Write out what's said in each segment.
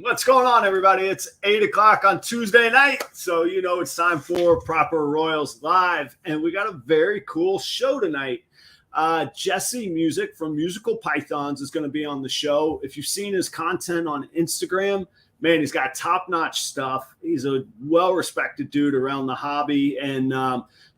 What's going on, everybody? It's 8 o'clock on Tuesday night, so you know it's time for Proper Royals Live, and we got a very cool show tonight. Jesse Music from Musical Pythons is going to be on the show. If you've seen his content on Instagram, man, he's got top-notch stuff. He's a well-respected dude around the hobby, and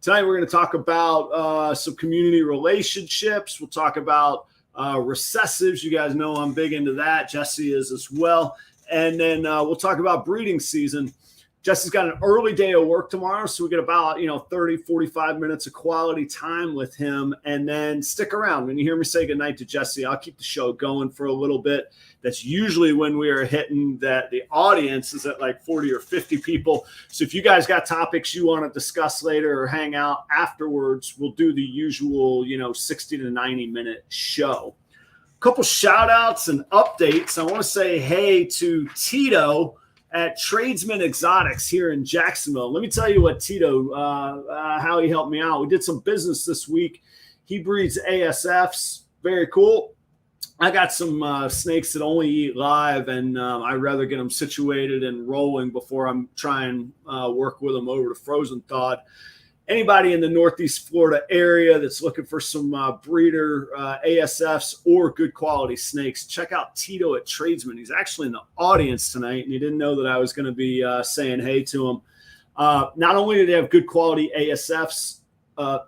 tonight we're going to talk about some community relationships. We'll talk about recessives. You guys know I'm big into that. Jesse is as well. And then we'll talk about breeding season. Jesse's got an early day of work tomorrow, so we get about 30, 45 minutes of quality time with him. And then stick around. When you hear me say goodnight to Jesse, I'll keep the show going for a little bit. That's usually when we are hitting that the audience is at like 40 or 50 people. So if you guys got topics you want to discuss later or hang out afterwards, we'll do the usual 60 to 90 minute show. Couple shout outs and updates. I want to say hey to Tito at Tradesman Exotics here in Jacksonville. Let me tell you what Tito, how he helped me out. We did some business this week. He breeds ASFs. Very cool. I got some snakes that only eat live, and I'd rather get them situated and rolling before I'm trying to work with them over to frozen thawed. Anybody in the Northeast Florida area that's looking for some breeder ASFs or good quality snakes, check out Tito at Tradesman. He's actually in the audience tonight, and he didn't know that I was going to be saying hey to him. Not only do they have good quality ASFs, the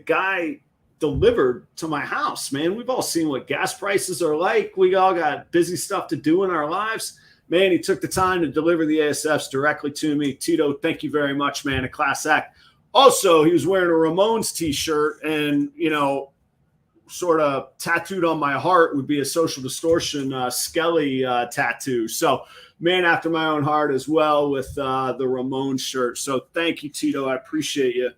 guy delivered to my house, man. We've all seen what gas prices are like. We all got busy stuff to do in our lives. Man, he took the time to deliver the ASFs directly to me. Tito, thank you very much, man. A class act. Also, he was wearing a Ramones t-shirt, and, sort of tattooed on my heart would be a Social Distortion Skelly tattoo. So, man after my own heart as well with the Ramones shirt. So, thank you, Tito. I appreciate you.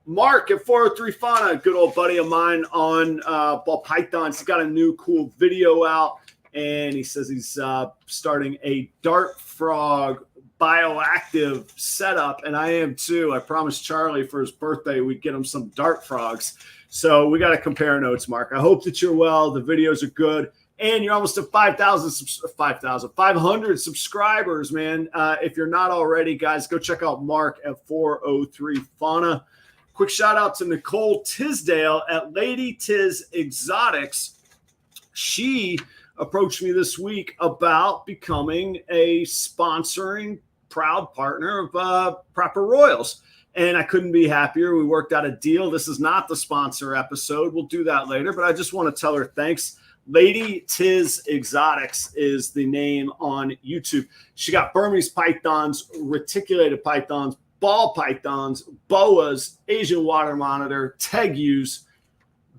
Mark at 403 Fauna, good old buddy of mine on ball pythons. He's got a new cool video out. And he says he's starting a dart frog bioactive setup. And I am too. I promised Charlie for his birthday we'd get him some dart frogs. So we got to compare notes, Mark. I hope that you're well. The videos are good. And you're almost at 500 subscribers, man. If you're not already, guys, go check out Mark at 403 Fauna. Quick shout out to Nicole Tisdale at Lady Tiz Exotics. She approached me this week about becoming a sponsoring proud partner of Proper Royals. And I couldn't be happier. We worked out a deal. This is not the sponsor episode. We'll do that later, but I just want to tell her thanks. Lady Tiz Exotics is the name on YouTube. She got Burmese pythons, reticulated pythons, ball pythons, boas, Asian water monitor, tegus.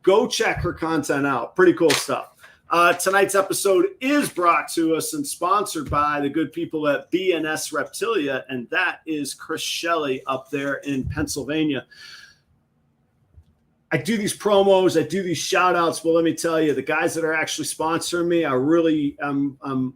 Go check her content out. Pretty cool stuff. Tonight's episode is brought to us and sponsored by the good people at BandSReptilia, and that is Chris Shelley up there in Pennsylvania. I do these promos, I do these shout outs, but let me tell you, the guys that are actually sponsoring me, I'm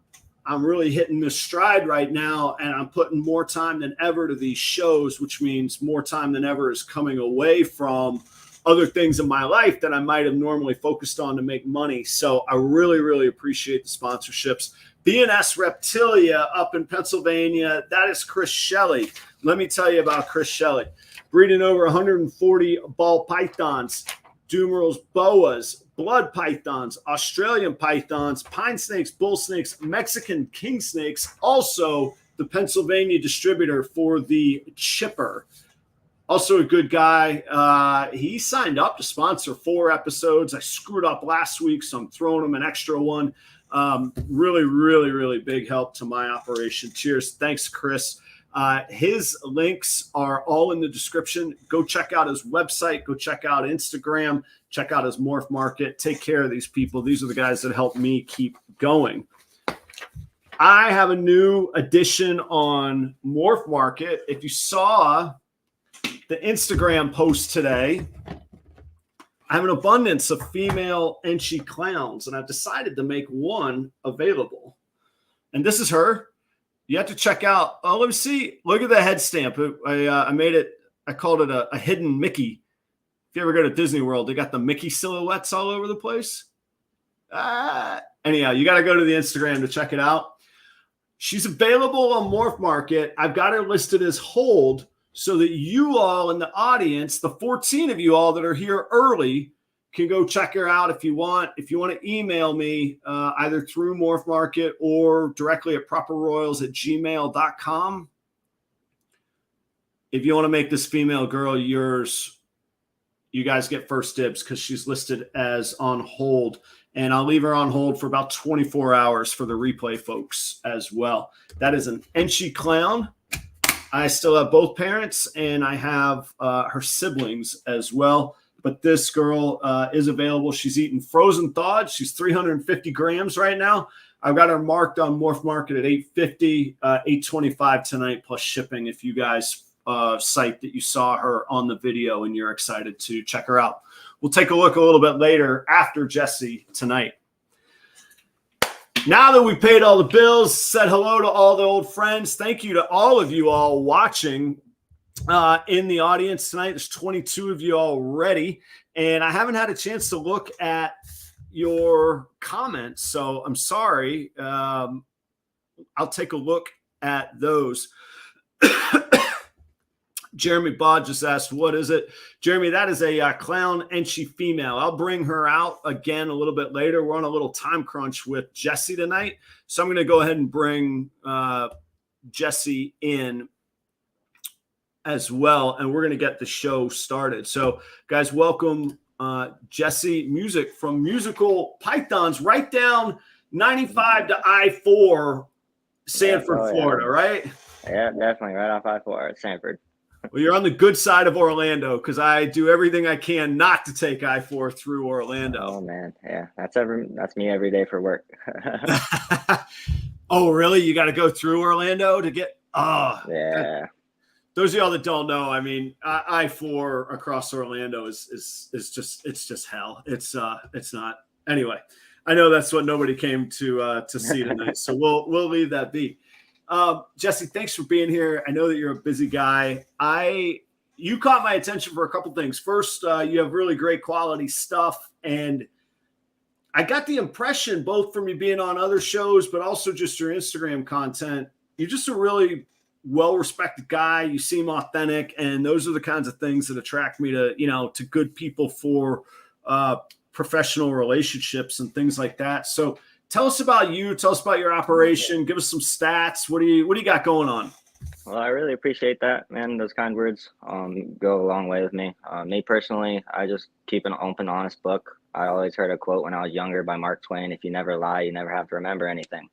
really hitting this stride right now, and I'm putting more time than ever to these shows, which means more time than ever is coming away from other things in my life that I might have normally focused on to make money. So I really, really appreciate the sponsorships. BandSReptilia up in Pennsylvania, that is Chris Shelley. Let me tell you about Chris Shelley. Breeding over 140 ball pythons, Dumerals, boas, blood pythons, Australian pythons, pine snakes, bull snakes, Mexican king snakes, also the Pennsylvania distributor for the chipper. Also a good guy. He signed up to sponsor 4 episodes. I screwed up last week, so I'm throwing him an extra one. Really, really, really big help to my operation. Cheers. Thanks, Chris. His links are all in the description. Go check out his website. Go check out Instagram. Check out his morph market. Take care of these people. These are the guys that help me keep going. I have a new addition on Morph Market. If you saw the Instagram post today, I have an abundance of female Enchi clowns, and I've decided to make one available. And this is her. You have to check out. Oh, let me see. Look at the head stamp. I made it. I called it a hidden Mickey. If you ever go to Disney World, they got the Mickey silhouettes all over the place. Anyhow, you got to go to the Instagram to check it out. She's available on Morph Market. I've got her listed as hold so that you all in the audience, the 14 of you all that are here early, can go check her out if you want. If you want to email me either through Morph Market or directly at properroyals@gmail.com. If you want to make this female girl yours, you guys get first dibs because she's listed as on hold. And I'll leave her on hold for about 24 hours for the replay folks as well. That is an Enchi clown. I still have both parents, and I have her siblings as well. But this girl is available. She's eating frozen thawed. She's 350 grams right now. I've got her marked on Morph Market at $850, $825 tonight plus shipping. If you guys cite that you saw her on the video and you're excited to check her out. We'll take a look a little bit later after Jesse tonight. Now that we paid all the bills, said hello to all the old friends, thank you to all of you all watching in the audience tonight. There's 22 of you already, and I haven't had a chance to look at your comments, so I'm sorry. I'll take a look at those. Jeremy Bod just asked, what is it? Jeremy, that is a clown Enchi female. I'll bring her out again a little bit later. We're on a little time crunch with Jesse tonight. So I'm going to go ahead and bring Jesse in as well, and we're going to get the show started. So, guys, welcome Jesse Music from Musical Pythons right down 95 to I-4, Sanford, Florida, right? Yeah, definitely right off I-4 at Sanford. Well, you're on the good side of Orlando because I do everything I can not to take I-4 through Orlando. Oh man, yeah, that's me every day for work. Oh, really? You got to go through Orlando to get? Oh, yeah. Those of y'all that don't know, I mean, I-4 across Orlando is just hell. It's not. Anyway, I know that's what nobody came to see tonight, so we'll leave that be. Jesse, thanks for being here. I know that you're a busy guy. You caught my attention for a couple things. First, you have really great quality stuff, and I got the impression both from you being on other shows, but also just your Instagram content, you're just a really well-respected guy. You seem authentic, and those are the kinds of things that attract me to, to good people for professional relationships and things like that. So tell us about you. Tell us about your operation. Give us some stats. What do you got going on? Well, I really appreciate that, man. Those kind words go a long way with me. Me personally, I just keep an open, honest book. I always heard a quote when I was younger by Mark Twain: "If you never lie, you never have to remember anything."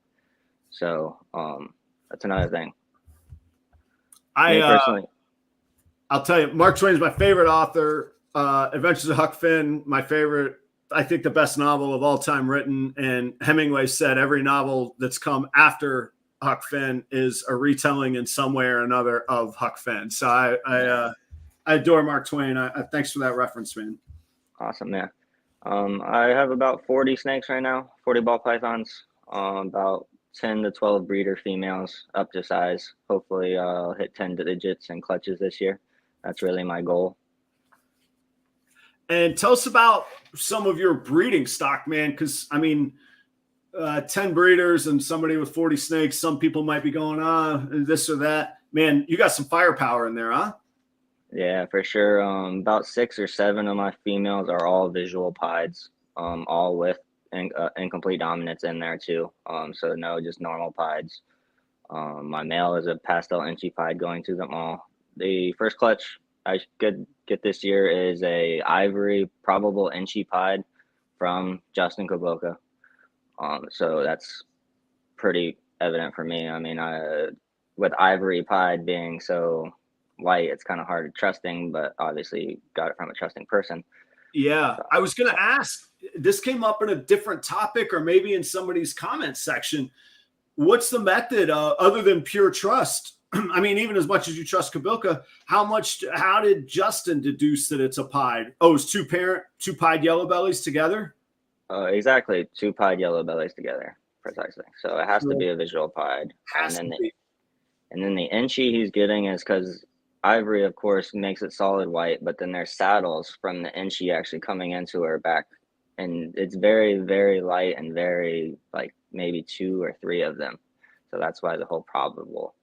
So that's another thing. I'll tell you, Mark Twain is my favorite author. Adventures of Huck Finn, my favorite. I think the best novel of all time written. And Hemingway said every novel that's come after Huck Finn is a retelling in some way or another of Huck Finn. So I adore Mark Twain. Thanks for that reference, man. Awesome, man. I have about 40 snakes right now, 40 ball pythons, about 10 to 12 breeder females up to size. Hopefully I'll hit 10 digits and clutches this year. That's really my goal. And tell us about some of your breeding stock, man, because, 10 breeders and somebody with 40 snakes, some people might be going, this or that. Man, you got some firepower in there, huh? Yeah, for sure. About 6 or 7 of my females are all visual pieds, all with incomplete dominance in there too. So no, just normal pieds. My male is a pastel Enchi pied going to them all. The first clutch I could get this year is a ivory probable Enchi pied from Justin Kaboka. So that's pretty evident for me. I mean, with ivory pied being so white, it's kind of hard trusting, but obviously got it from a trusting person. Yeah, I was going to ask, this came up in a different topic or maybe in somebody's comments section. What's the method other than pure trust? I mean, even as much as you trust Kabilka, how did Justin deduce that it's a pied? Oh, it's two pied yellow bellies together? Exactly. 2 pied yellow bellies together. Precisely. So it has to be a visual pied. And then the Enchi he's getting is because ivory, of course, makes it solid white, but then there's saddles from the Enchi actually coming into her back and it's very, very light and very like maybe 2 or 3 of them. So that's why the whole probable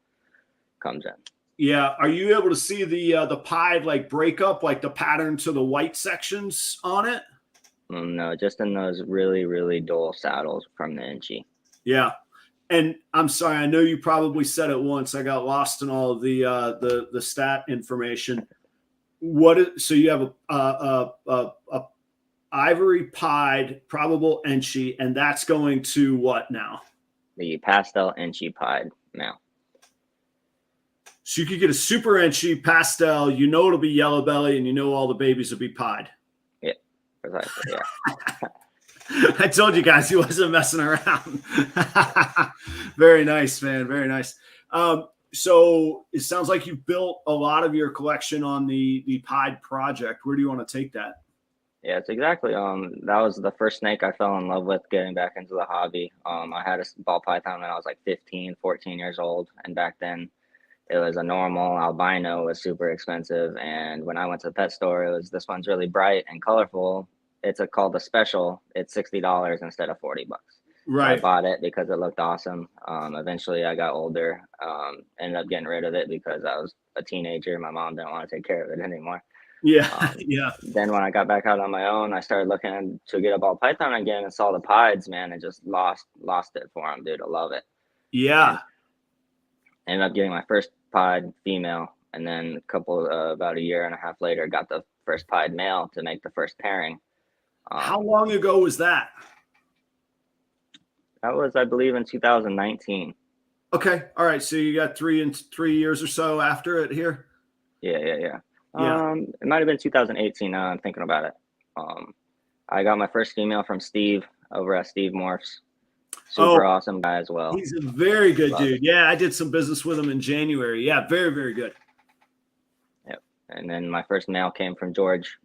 comes in. Yeah. Are you able to see the pied like breakup, like the pattern to the white sections on it? No, just in those really, really dull saddles from the Inchy. Yeah. And I'm sorry, I know you probably said it once. I got lost in all of the stat information. So you have a ivory pied probable Enchi, and that's going to what now? The pastel Inchy pied male. So you could get a super Enchi pastel, you know it'll be yellow belly, and you know all the babies will be pied. Yeah, precisely. Yeah. I told you guys he wasn't messing around. Very nice, man. Very nice. So it sounds like you built a lot of your collection on the pied project. Where do you want to take that? Yeah, it's exactly. That was the first snake I fell in love with getting back into the hobby. I had a ball python when I was like 15, 14 years old. And back then it was a normal albino, was super expensive. And when I went to the pet store, it was, this one's really bright and colorful. It's called a special. It's $60 instead of $40. Right. So I bought it because it looked awesome. Eventually I got older, ended up getting rid of it because I was a teenager. My mom didn't want to take care of it anymore. Yeah. Yeah. Then when I got back out on my own, I started looking to get a ball python again and saw the pieds, man, and just lost it for him, dude. I love it. Yeah. And ended up getting my first pied female, and then about a year and a half later, got the first pied male to make the first pairing. How long ago was that? That was, I believe, in 2019. Okay. All right. So you got 3 years or so after it here? Yeah. It might have been 2018 now I'm thinking about it. I got my first female from Steve over at Steve Morphs. Super awesome guy as well. He's a very good dude. Yeah, I did some business with him in January. Yeah, very, very good. Yep. And then my first male came from George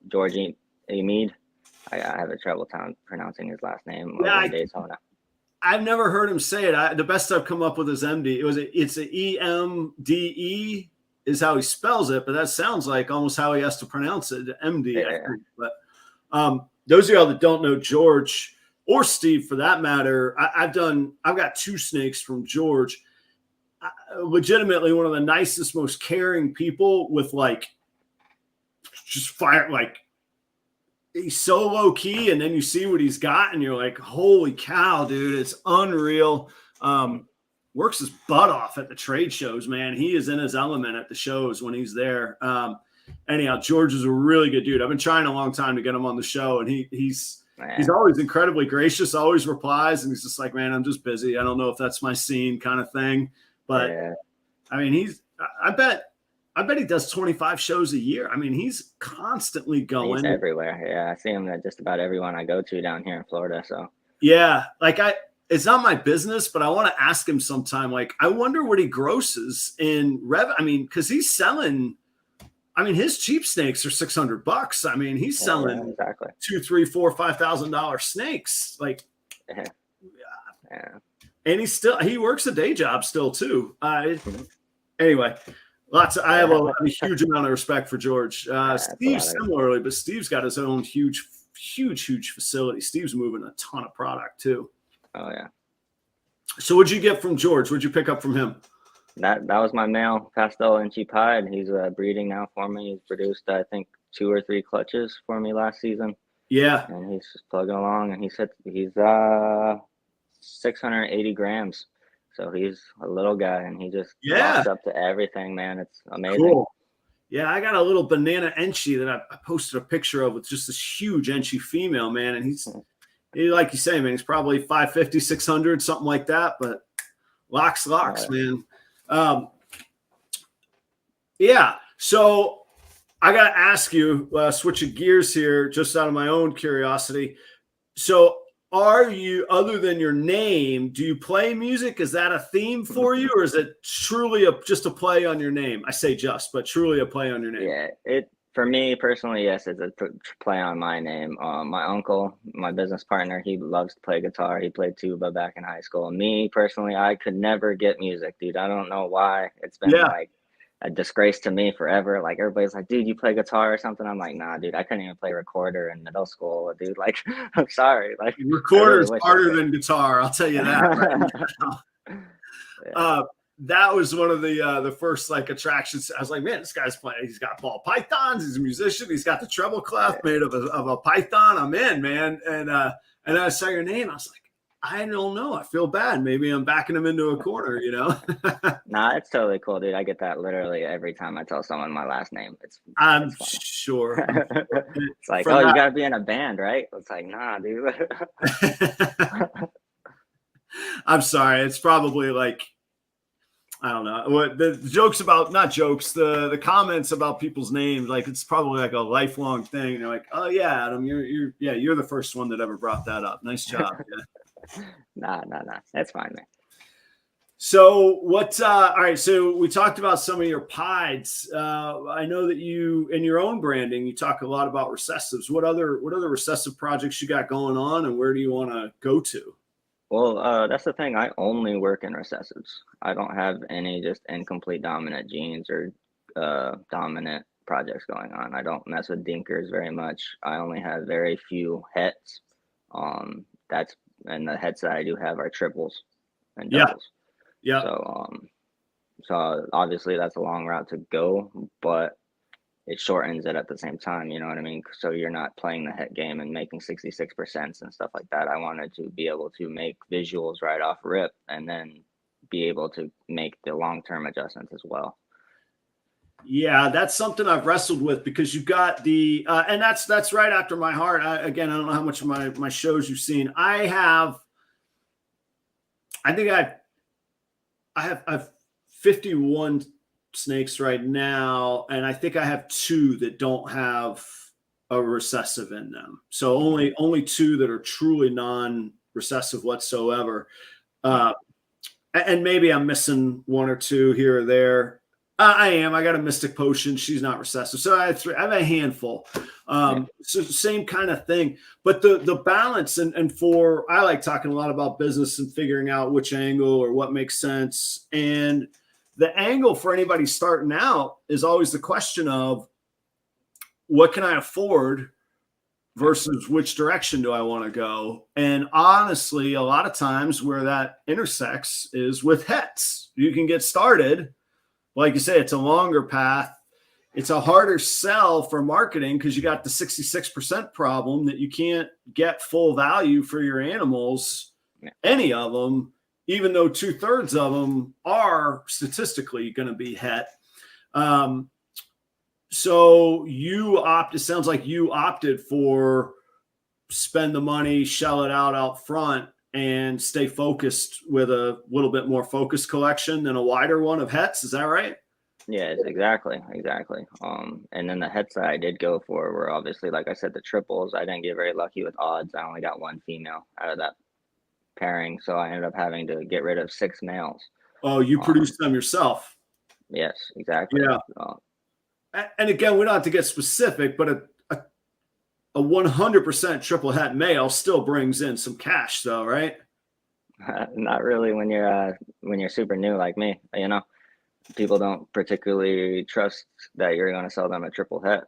Mead. I have a trouble time pronouncing his last name. Yeah, Daytona. I've never heard him say it. The best I've come up with is MD. It's a EMDE is how he spells it, but that sounds like almost how he has to pronounce it, MD. Yeah. I think. But those of y'all that don't know George or Steve, for that matter, I've got 2 snakes from George. Legitimately one of the nicest, most caring people with like just fire, like he's so low key, and then you see what he's got and you're like, holy cow, dude, it's unreal. Works his butt off at the trade shows, man. He is in his element at the shows when he's there. Anyhow, George is a really good dude. I've been trying a long time to get him on the show, and he's always incredibly gracious, always replies, and he's just like, man, I'm just busy. I don't know if that's my scene kind of thing. But I mean, I bet he does 25 shows a year. I mean, he's constantly going. He's everywhere. Yeah, I see him at just about everyone I go to down here in Florida. So yeah, like it's not my business, but I want to ask him sometime. Like, I wonder what he grosses in rev. I mean, because he's selling. I mean, his cheap snakes are $600. I mean, he's selling exactly $2,000, $3,000, $4,000, $5,000 snakes. Like, and he works a day job still too. Anyway, I have a huge amount of respect for George. Steve similarly, but Steve's got his own huge facility. Steve's moving a ton of product too. Oh yeah. So what'd you get from George? What'd you pick up from him? That was my male pastel Inchy pied. He's breeding now for me. He's produced, I think, 2 or 3 clutches for me last season. Yeah. And he's just plugging along, and he's 680 grams. So he's a little guy, and he just walks up to everything, man. It's amazing. Cool. Yeah, I got a little banana Enchi that I posted a picture of with just this huge Enchi female, man. And he's like you say, man, he's probably 550, 600, something like that. But locks, man. Yeah. So I got to ask you, switching gears here, just out of my own curiosity. So are you, other than your name, do you play music? Is that a theme for you, or is it truly just a play on your name? I say just, but truly a play on your name. Yeah, for me personally, yes, it's a play on my name. My uncle, my business partner, he loves to play guitar. He played tuba back in high school. Me personally, I could never get music, dude. I don't know why. It's been like a disgrace to me forever. Like everybody's like, dude, you play guitar or something? I'm like, nah, dude, I couldn't even play recorder in middle school, dude. Like, I'm sorry. Like, I Recorder really is wish I harder could. than guitar. I'll tell you that right now. Yeah. That was one of the first like attractions. I was like, man, this guy's playing. He's got ball pythons. He's a musician. He's got the treble clef made of a python. I'm in, man. And I saw your name. I was like, I don't know. I feel bad. Maybe I'm backing him into a corner, you know? Nah, it's totally cool, dude. I get that literally every time I tell someone my last name. It's I'm funny. sure. It's like, From oh, you that, gotta be in a band, right? It's like, nah, dude. I'm sorry. It's probably like, I don't know what the jokes about, not jokes, the comments about people's names. Like it's probably like a lifelong thing. They're like, oh yeah, Adam, you're the first one that ever brought that up. Nice job. Yeah. Nah. That's fine, man. So what, all right. So we talked about some of your pides. I know that you, in your own branding, you talk a lot about recessives. What other recessive projects you got going on and where do you want to go to? Well, that's the thing. I only work in recessives. I don't have any just incomplete dominant genes or dominant projects going on. I don't mess with dinkers very much. I only have very few hets. That's and the hets that I do have are triples and Yeah. doubles. Yeah. So obviously that's a long route to go, but it shortens it at the same time, you know what I mean? So you're not playing the hit game and making 66% and stuff like that. I wanted to be able to make visuals right off rip and then be able to make the long-term adjustments as well. Yeah, that's something I've wrestled with because you've got the and that's right after my heart. Again, I don't know how much of my shows you've seen. I think I've 51 snakes right now, and I think I have 2 that don't have a recessive in them. So only 2 that are truly non-recessive whatsoever. And maybe I'm missing 1 or 2 here or there. I am. I got a Mystic Potion. She's not recessive. So I have a handful. So same kind of thing. But the balance and for I like talking a lot about business and figuring out which angle or what makes sense. And the angle for anybody starting out is always the question of what can I afford versus which direction do I want to go? And honestly, a lot of times where that intersects is with hets. You can get started. Like you say, it's a longer path. It's a harder sell for marketing because you got the 66% problem that you can't get full value for your animals, any of them, even though 2/3 of them are statistically going to be het. So it sounds like you opted for spend the money, shell it out front, and stay focused with a little bit more focused collection than a wider one of hets. Is that right? Yes, exactly. And then the hets that I did go for were obviously, like I said, the triples. I didn't get very lucky with odds. I only got 1 female out of that pairing, so I ended up having to get rid of 6 males. Oh, you produced them yourself? Yes, exactly. Yeah. And again, we don't have to get specific, but a 100% triple het male still brings in some cash, though, right? Not really when you're super new like me, you know. People don't particularly trust that you're going to sell them a triple het.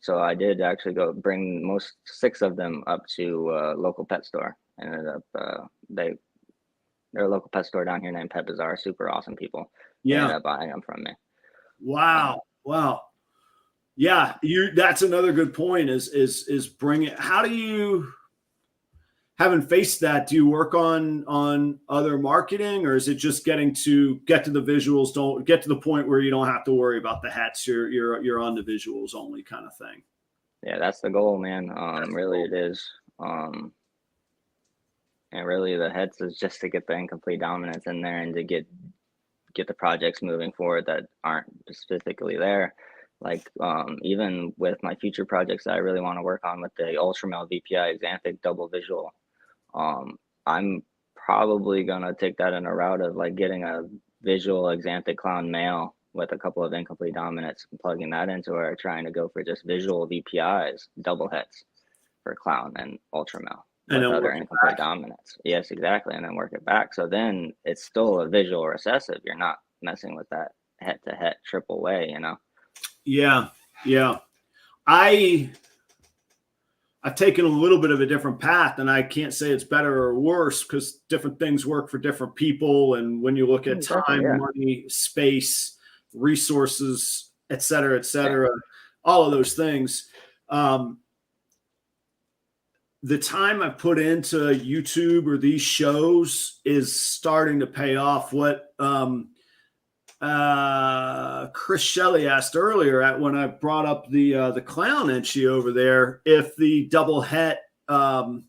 So I did actually go bring 6 of them up to a local pet store. Ended up they're a local pet store down here named Pet Bazaar. Super awesome people. They ended up buying them from me. Wow. Yeah, that's another good point is bring it. How do you, having faced that, do you work on other marketing, or is it just get to the visuals, don't get to the point where you don't have to worry about the hats, you're on the visuals only kind of thing? Yeah, that's the goal, man. Really it is. And really the hets is just to get the incomplete dominance in there and to get the projects moving forward that aren't specifically there. Like even with my future projects that I really want to work on with the Ultramel VPI Xanthic double visual, I'm probably gonna take that in a route of like getting a visual Xanthic clown male with a couple of incomplete dominants and plugging that into her, trying to go for just visual VPIs, double hets for clown and Ultramel with other incomplete dominants. Yes, exactly. And then work it back. So then it's still a visual recessive. You're not messing with that head-to-head triple way, you know? Yeah. Yeah. I've taken a little bit of a different path, and I can't say it's better or worse because different things work for different people. And when you look at time, money, space, resources, et cetera, all of those things, the time I put into YouTube or these shows is starting to pay off. What Chris Shelley asked earlier when I brought up the clown entry over there, if the double het Ultramel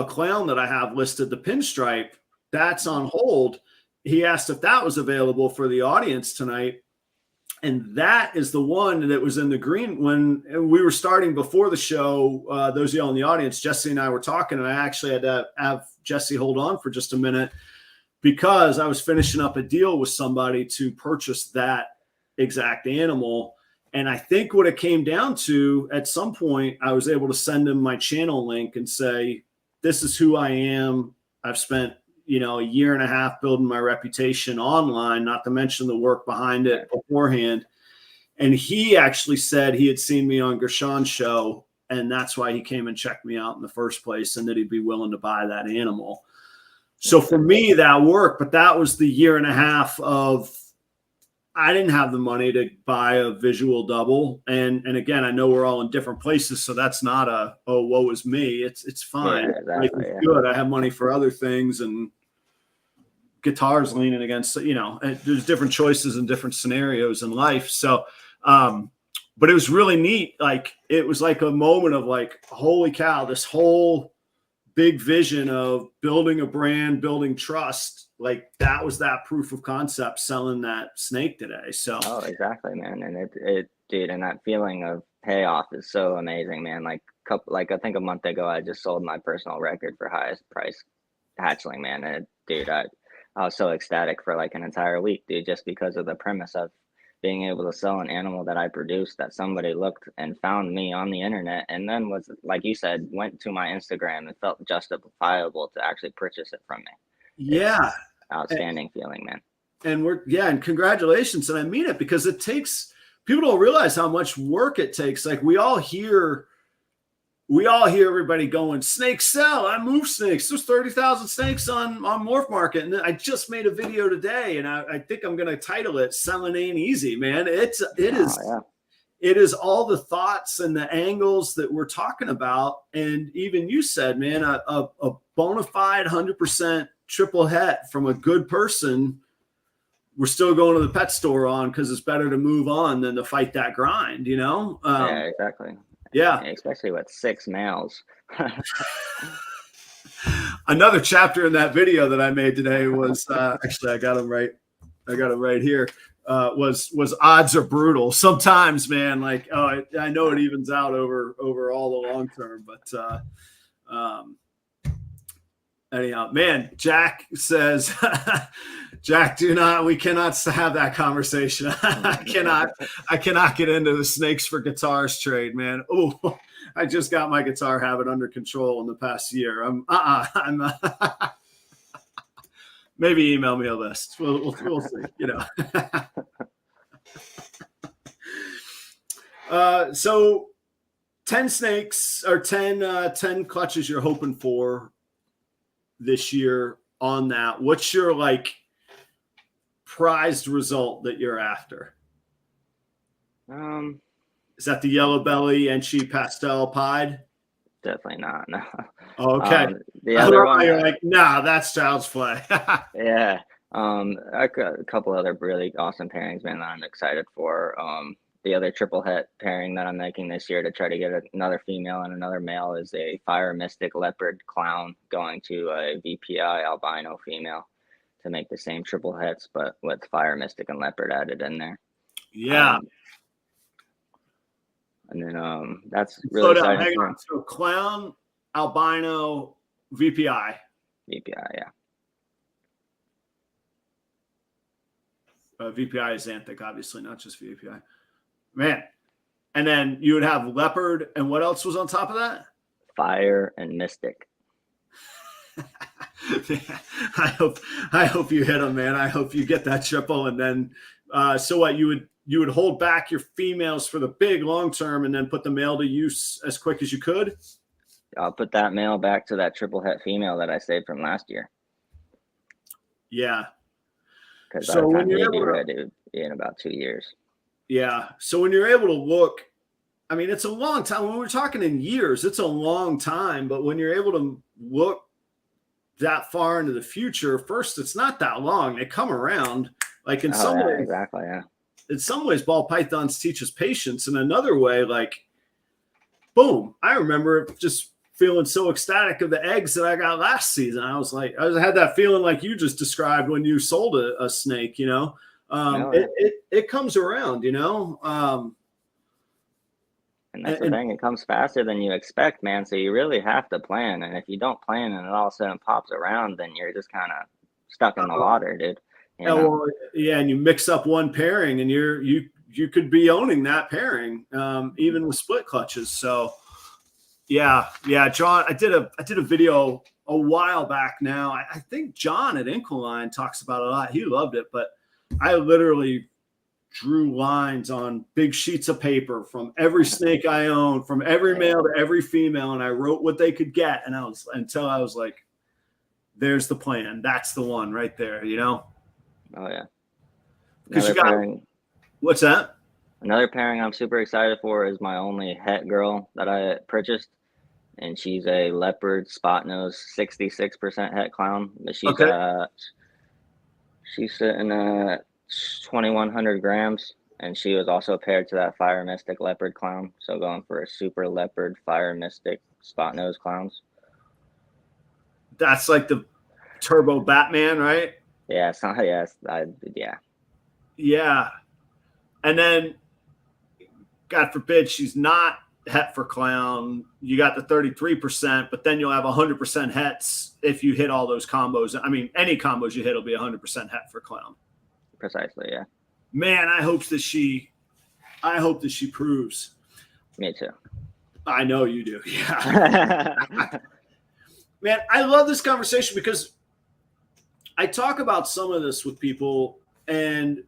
clown that I have listed, the pinstripe, that's on hold. He asked if that was available for the audience tonight. And that is the one that was in the green when we were starting before the show. Those of you in the audience, Jesse and I were talking, and I actually had to have Jesse hold on for just a minute because I was finishing up a deal with somebody to purchase that exact animal. And I think what it came down to, at some point, I was able to send him my channel link and say, this is who I am. I've spent, a year and a half building my reputation online, not to mention the work behind it beforehand. And he actually said he had seen me on Gershon's show, and that's why he came and checked me out in the first place, and that he'd be willing to buy that animal. So for me, that worked, but that was the year and a half of I didn't have the money to buy a visual double. And again, I know we're all in different places, so that's not a, oh, woe is me. It's fine. Yeah, exactly, it's good. I have money for other things, and guitars leaning against, there's different choices and different scenarios in life. So, but it was really neat. Like, it was like a moment of like, holy cow, this whole big vision of building a brand, building trust. Like, that was that proof of concept selling that snake today. So, oh, exactly, man. And it dude, and that feeling of payoff is so amazing, man. Like I think a month ago, I just sold my personal record for highest price hatchling, man. And dude, I was so ecstatic for like an entire week, dude, just because of the premise of being able to sell an animal that I produced, that somebody looked and found me on the internet, and then was, like you said, went to my Instagram and felt justifiable to actually purchase it from me. Yeah. It's outstanding feeling, man. And and congratulations. And I mean it, because it takes, people don't realize how much work it takes. Like, we all hear everybody going, snake sell, I move snakes. There's 30,000 snakes on Morph Market. And I just made a video today, and I think I'm going to title it Selling Ain't Easy, man. It is all the thoughts and the angles that we're talking about. And even you said, man, a bona fide 100% triple het from a good person, we're still going to the pet store on, because it's better to move on than to fight that grind, Yeah, exactly. Yeah. Especially with 6 males. Another chapter in that video that I made today was actually I got them right here. Was odds are brutal sometimes, man. Like, I know it evens out over all the long term, but anyhow, man, Jack says, Jack, we cannot have that conversation. I cannot get into the snakes for guitars trade, man. Oh, I just got my guitar habit under control in the past year. Maybe email me a list. We'll see, So 10 snakes or 10 clutches you're hoping for this year on that. What's your prized result that you're after? Is that the yellow belly Enchi pastel pied? Definitely not. No. Okay. The other one, you're like, nah, that's child's play. Yeah. A couple other really awesome pairings, man, that I'm excited for. The other triple het pairing that I'm making this year to try to get another female and another male is a fire mystic leopard clown going to a VPI albino female to make the same triple hets, but with fire mystic and leopard added in there. Yeah. And then that's really exciting. Hang on. So clown, albino, VPI. VPI, yeah. VPI is Xanthic, obviously, not just VPI. Man. And then you would have leopard, and what else was on top of that? Fire and mystic. I hope you hit them, man. I hope you get that triple, and then so what you would hold back your females for the big long term, and then put the male to use as quick as you could. I'll put that male back to that triple het female that I saved from last year. Yeah. Because by the time he'd be ready, it would be in about 2 years. Yeah. So when you're able to look, I mean, it's a long time. When we're talking in years, it's a long time. But when you're able to look that far into the future, first, it's not that long. They come around. Like in some ways, exactly, yeah. In some ways, ball pythons teach us patience. In another way, like, boom, I remember just feeling so ecstatic of the eggs that I got last season. I was like, I had that feeling like you just described when you sold a snake, you know. It comes around, you know. And that's the thing, it comes faster than you expect, man. So you really have to plan. And if you don't plan and it all of a sudden pops around, then you're just kind of stuck in the water, dude. You know? Well, yeah, and you mix up one pairing and you could be owning that pairing, even with split clutches. So yeah, John, I did a video a while back now. I think John at Inquiline talks about it a lot. He loved it, but I literally drew lines on big sheets of paper from every snake I own, from every male to every female, and I wrote what they could get. And until I was like, there's the plan. That's the one right there, you know? Oh yeah. Because what's that? Another pairing I'm super excited for is my only het girl that I purchased. And she's a leopard spot nose, 66% het clown. But she's sitting at 2,100 grams, and she was also paired to that Fire Mystic leopard clown. So going for a super leopard Fire Mystic spot nose clowns. That's like the Turbo Batman, right? Yeah, Yeah. And then, God forbid, she's not het for clown. You got the 33%, but then you'll have 100% hets if you hit all those combos. I mean, any combos you hit will be 100% het for clown. Precisely, yeah. Man, I hope that she proves. Me too. I know you do. Yeah. Man, I love this conversation because I talk about some of this with people, and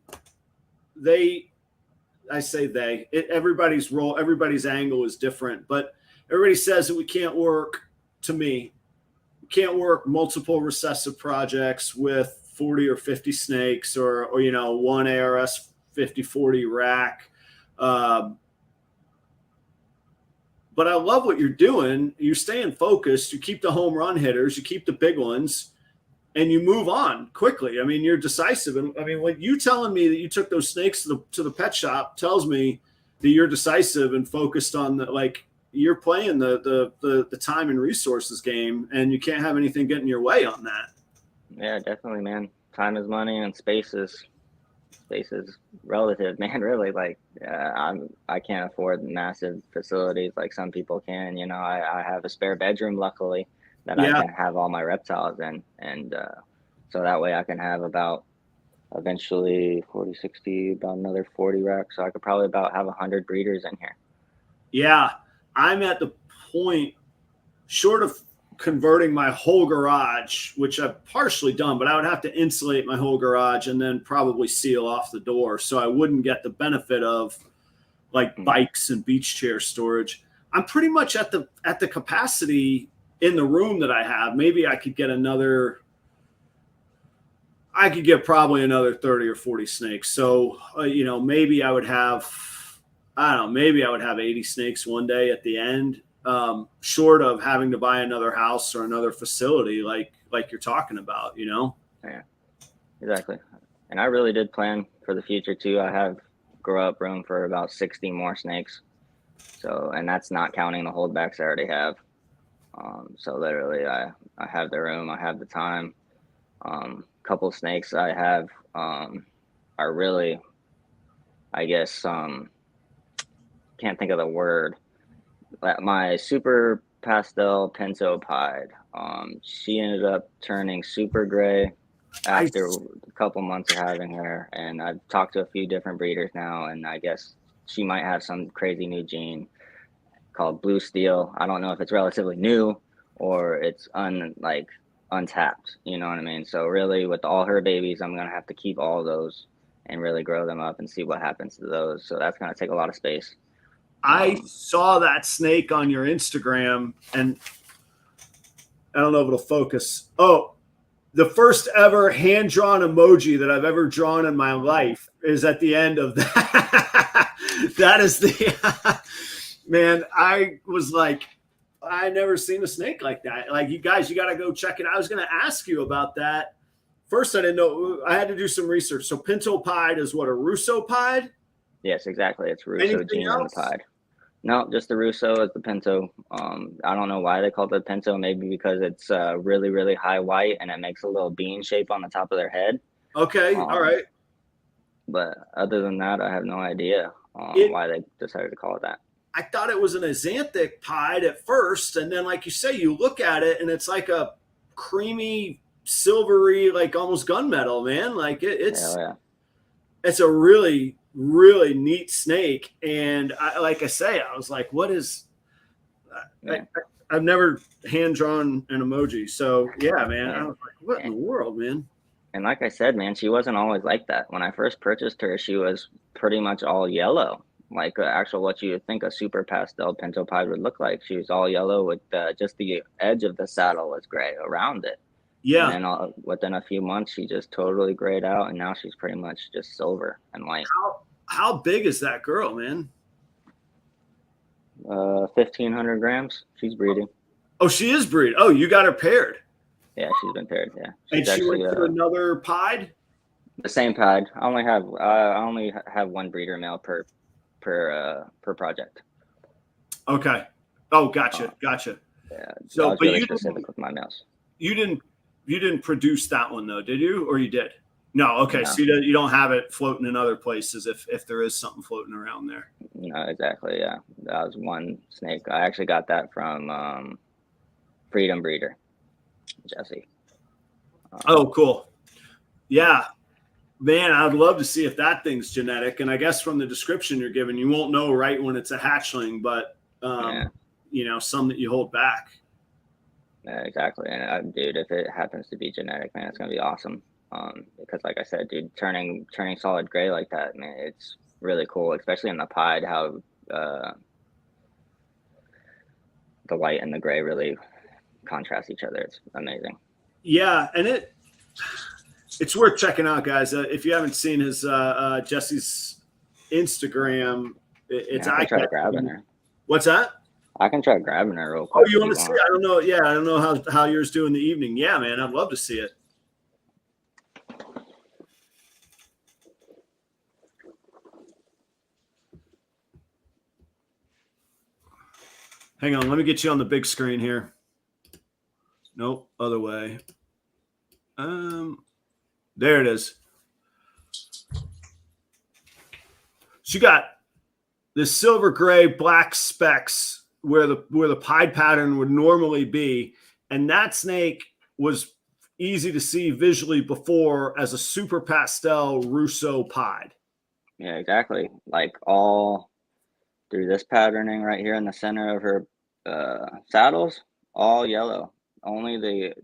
everybody's role, everybody's angle is different, but everybody says that we can't work multiple recessive projects with 40 or 50 snakes or you know, one ARS 50/40 rack. But I love what you're doing. You're staying focused. You keep the home run hitters, you keep the big ones, and you move on quickly. I mean, you're decisive. And I mean, when you telling me that you took those snakes to the pet shop tells me that you're decisive and focused on you're playing the time and resources game, and you can't have anything getting in your way on that. Yeah, definitely, man. Time is money, and space is relative, man. Really, I can't afford massive facilities like some people can. You know, I have a spare bedroom, luckily, that I can have all my reptiles in, and so that way I can have about eventually 40, 60, about another 40 racks. So I could probably about have 100 breeders in here. Yeah, I'm at the point, short of converting my whole garage, which I've partially done, but I would have to insulate my whole garage and then probably seal off the door, so I wouldn't get the benefit of bikes and beach chair storage. I'm pretty much at the capacity in the room that I have. Maybe I could get probably another 30 or 40 snakes. So, you know, maybe I would have 80 snakes one day at the end, short of having to buy another house or another facility like you're talking about, you know? Yeah, exactly. And I really did plan for the future too. I have grow up room for about 60 more snakes. So, and that's not counting the holdbacks I already have. So literally I have the room, I have the time. Couple of snakes I have are really, I guess, can't think of the word. My super pastel pinto pied, she ended up turning super gray after a couple months of having her, and I've talked to a few different breeders now, and I guess she might have some crazy new gene called blue steel. I don't know if it's relatively new or it's untapped. You know what I mean? So really, with all her babies, I'm gonna have to keep all those and really grow them up and see what happens to those. So that's gonna take a lot of space. I saw that snake on your Instagram, and I don't know if it'll focus. Oh, the first ever hand-drawn emoji that I've ever drawn in my life is at the end of that. That is the man. I was like, I never seen a snake like that. Like, you guys, you got to go check it out. I was going to ask you about that. First, I didn't know. I had to do some research. So pinto pied is what, a Russo pied? Yes, exactly. It's Russo gene in the pied. No, just the Russo is the pinto. I don't know why they call it the pinto. Maybe because it's really, really high white and it makes a little bean shape on the top of their head. Okay, all right. But other than that, I have no idea why they decided to call it that. I thought it was an axanthic pied at first, and then, like you say, you look at it and it's like a creamy, silvery, like almost gunmetal, man. Like it's it's a really, really neat snake. And like I say, I was like, what is I've never hand drawn an emoji. So yeah, man. I was like, what in the world, man? And like I said, man, she wasn't always like that. When I first purchased her, she was pretty much all yellow, like actual what you would think a super pastel pinto pied would look like. She was all yellow with just the edge of the saddle was gray around it. Yeah. And then within a few months, she just totally grayed out, and now she's pretty much just silver and white. How big is that girl, man? 1,500 grams. She's breeding. Oh, she is breeding. Oh, you got her paired. Yeah, she's been paired. Yeah, and she went to another pied. The same pied. I only have one breeder male per project. Okay. Oh, gotcha. Yeah. So, I was really specific with my males. You didn't produce that one though, did you? Or you did? No. Okay. No. So you don't have it floating in other places if there is something floating around there. No, exactly. Yeah, that was one snake. I actually got that from Freedom Breeder, Jesse. Oh, cool. Yeah, man, I'd love to see if that thing's genetic. And I guess from the description you're giving, you won't know right when it's a hatchling, but you know, some that you hold back. Yeah, exactly. And dude, if it happens to be genetic, man, it's gonna be awesome. Because like I said, dude, turning solid gray like that, man, it's really cool, especially in the pied, how the white and the gray really contrast each other. It's amazing. Yeah, and it's worth checking out, guys. If you haven't seen his Jesse's Instagram, it's I can try grabbing her. What's that? I can try grabbing her real quick. Oh, you want to see? I don't know. Yeah, I don't know how yours do in the evening. Yeah, man, I'd love to see it. Hang on, let me get you on the big screen here. Nope, other way. There it is. So you got the silver gray black specks where the pied pattern would normally be, and that snake was easy to see visually before as a super pastel Russo pied. Yeah, exactly. Like all through this patterning right here in the center of her saddles, all yellow. Only the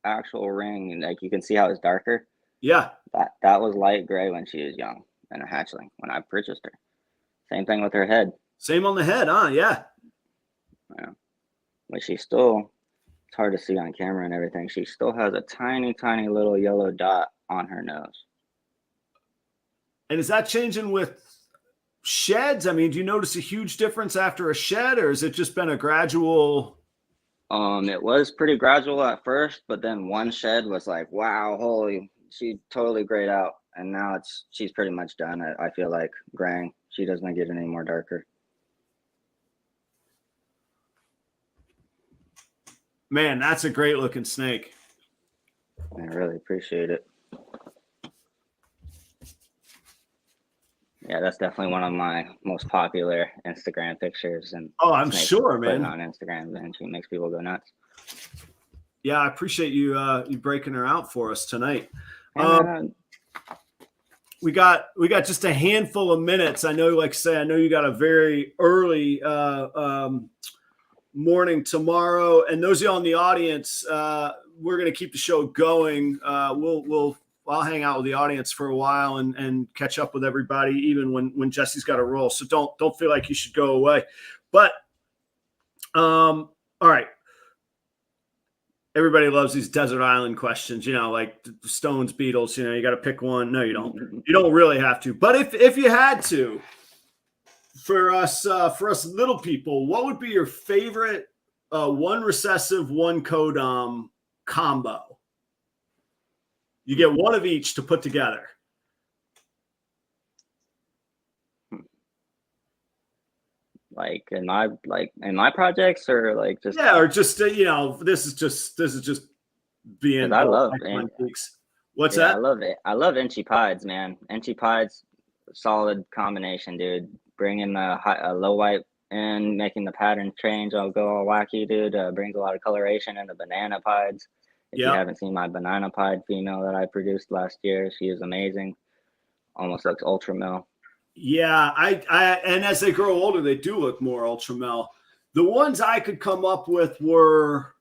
actual ring, like you can see how it's darker. Yeah, that was light gray when she was young and a hatchling when I purchased her. Same thing with her head. Same on the head, huh? Yeah. But she still, it's hard to see on camera and everything, she still has a tiny little yellow dot on her nose. And is that changing with sheds? I mean, do you notice a huge difference after a shed, or has it just been a gradual? It was pretty gradual at first, but then one shed was like, wow, holy, she totally grayed out. And now she's pretty much done. I feel like graying. She doesn't get any more darker. Man, that's a great looking snake. I really appreciate it. Yeah, that's definitely one of my most popular Instagram pictures. And I'm sure, man. On Instagram, and she makes people go nuts. Yeah, I appreciate you breaking her out for us tonight. We got just a handful of minutes. I know, like I say, I know you got a very early morning tomorrow, and those of you in the audience, we're going to keep the show going. I'll hang out with the audience for a while and catch up with everybody, even when Jesse's got a roll. So don't feel like you should go away. But all right. Everybody loves these desert island questions, like the Stones, Beatles, you got to pick one. No, you don't. You don't really have to. But if you had to, for us little people, what would be your favorite one recessive, one codom combo? You get one of each to put together. Like in my projects, or like just or just this is just being. I love what's that? I love it. I love Inchy Pieds, man. Inchy Pieds, solid combination, dude. Bringing a low white in, making the pattern change. I'll go all wacky, dude. Brings a lot of coloration in the banana pieds. If you haven't seen my banana pied female that I produced last year, she is amazing. Almost looks ultra male. Yeah, and as they grow older, they do look more ultra male. The ones I could come up with were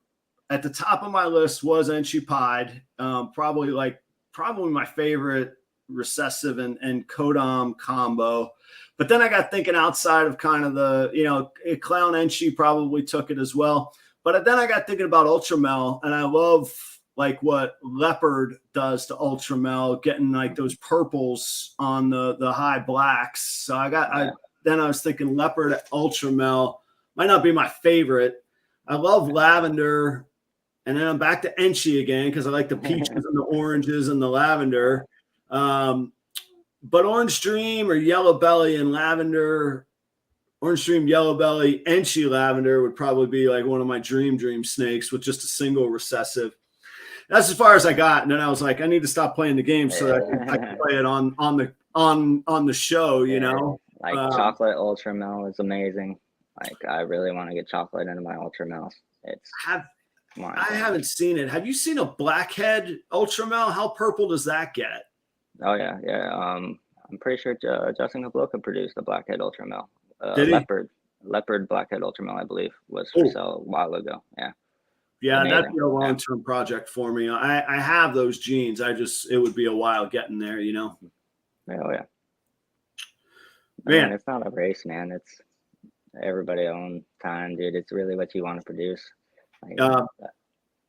at the top of my list was Inchy Pied, probably my favorite recessive and codom combo. But then I got thinking outside of kind of the, Clown Inchy probably took it as well. But then I got thinking about Ultramel, and I love like what Leopard does to Ultramel, getting like those purples on the high blacks. So then I was thinking Leopard Ultramel might not be my favorite. I love Lavender, and then I'm back to Inchy again because I like the peaches and the oranges and the lavender. But Orange Dream or Yellow Belly and Lavender, Orange Dream, Yellow Belly, Inchy Lavender would probably be like one of my dream snakes with just a single recessive. That's as far as I got. And then I was like, I need to stop playing the game so that I can play it on the show, Like chocolate Ultramel is amazing. Like I really want to get chocolate into my Ultramels. I haven't seen it. Have you seen a blackhead Ultramel? How purple does that get? Oh yeah. I'm pretty sure Justin Kabloka produced the blackhead Ultramel. Leopard blackhead Ultramel, I believe, was for sale a while ago. Yeah, amazing. That'd be a long-term project for me. I have those genes. It would be a while getting there, Oh yeah. Man, it's not a race, man. It's everybody own time, dude. It's really what you want to produce.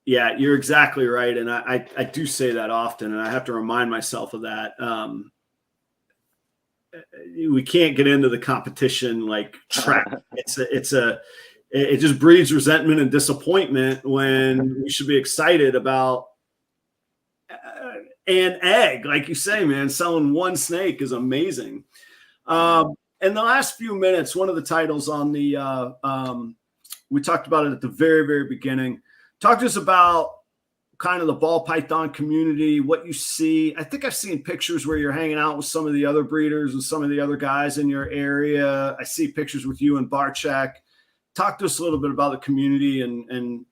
Yeah, you're exactly right. And I do say that often, and I have to remind myself of that. We can't get into the competition like track. It just breeds resentment and disappointment when we should be excited about an egg. Like you say, man, selling one snake is amazing. In the last few minutes, one of the titles on the we talked about it at the very, very beginning. Talk to us about kind of the ball python community, what you see. I think I've seen pictures where you're hanging out with some of the other breeders and some of the other guys in your area. I see pictures with you and Barchek. Talk to us a little bit about the community and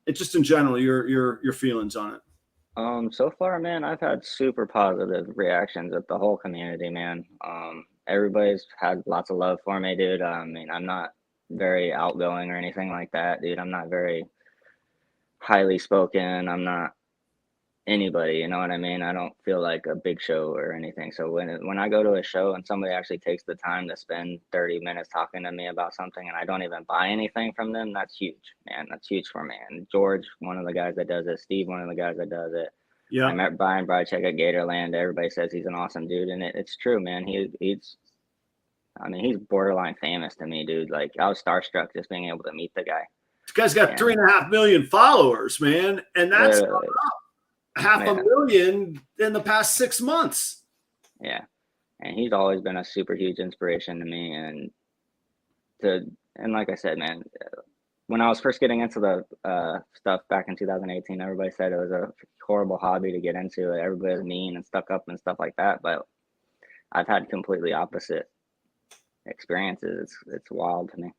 it just in general, your feelings on it. So far, man, I've had super positive reactions at the whole community, man. Everybody's had lots of love for me, dude. I mean, I'm not very outgoing or anything like that, dude. I'm not very highly spoken. I'm not anybody, you know what I mean? I don't feel like a big show or anything. So when I go to a show and somebody actually takes the time to spend 30 minutes talking to me about something and I don't even buy anything from them, that's huge, man. That's huge for me. And George, one of the guys that does it, Steve, one of the guys that does it. Yeah. I met Brian Brycheck at Gatorland. Everybody says he's an awesome dude, and it's true, man. He's borderline famous to me, dude. Like I was starstruck just being able to meet the guy. This guy's got 3.5 million followers, man, and that's up 500,000 in the past 6 months. Yeah, and he's always been a super huge inspiration to me, and like I said, man, when I was first getting into the stuff back in 2018, everybody said it was a horrible hobby to get into. Everybody was mean and stuck up and stuff like that, but I've had completely opposite experiences. It's wild to me.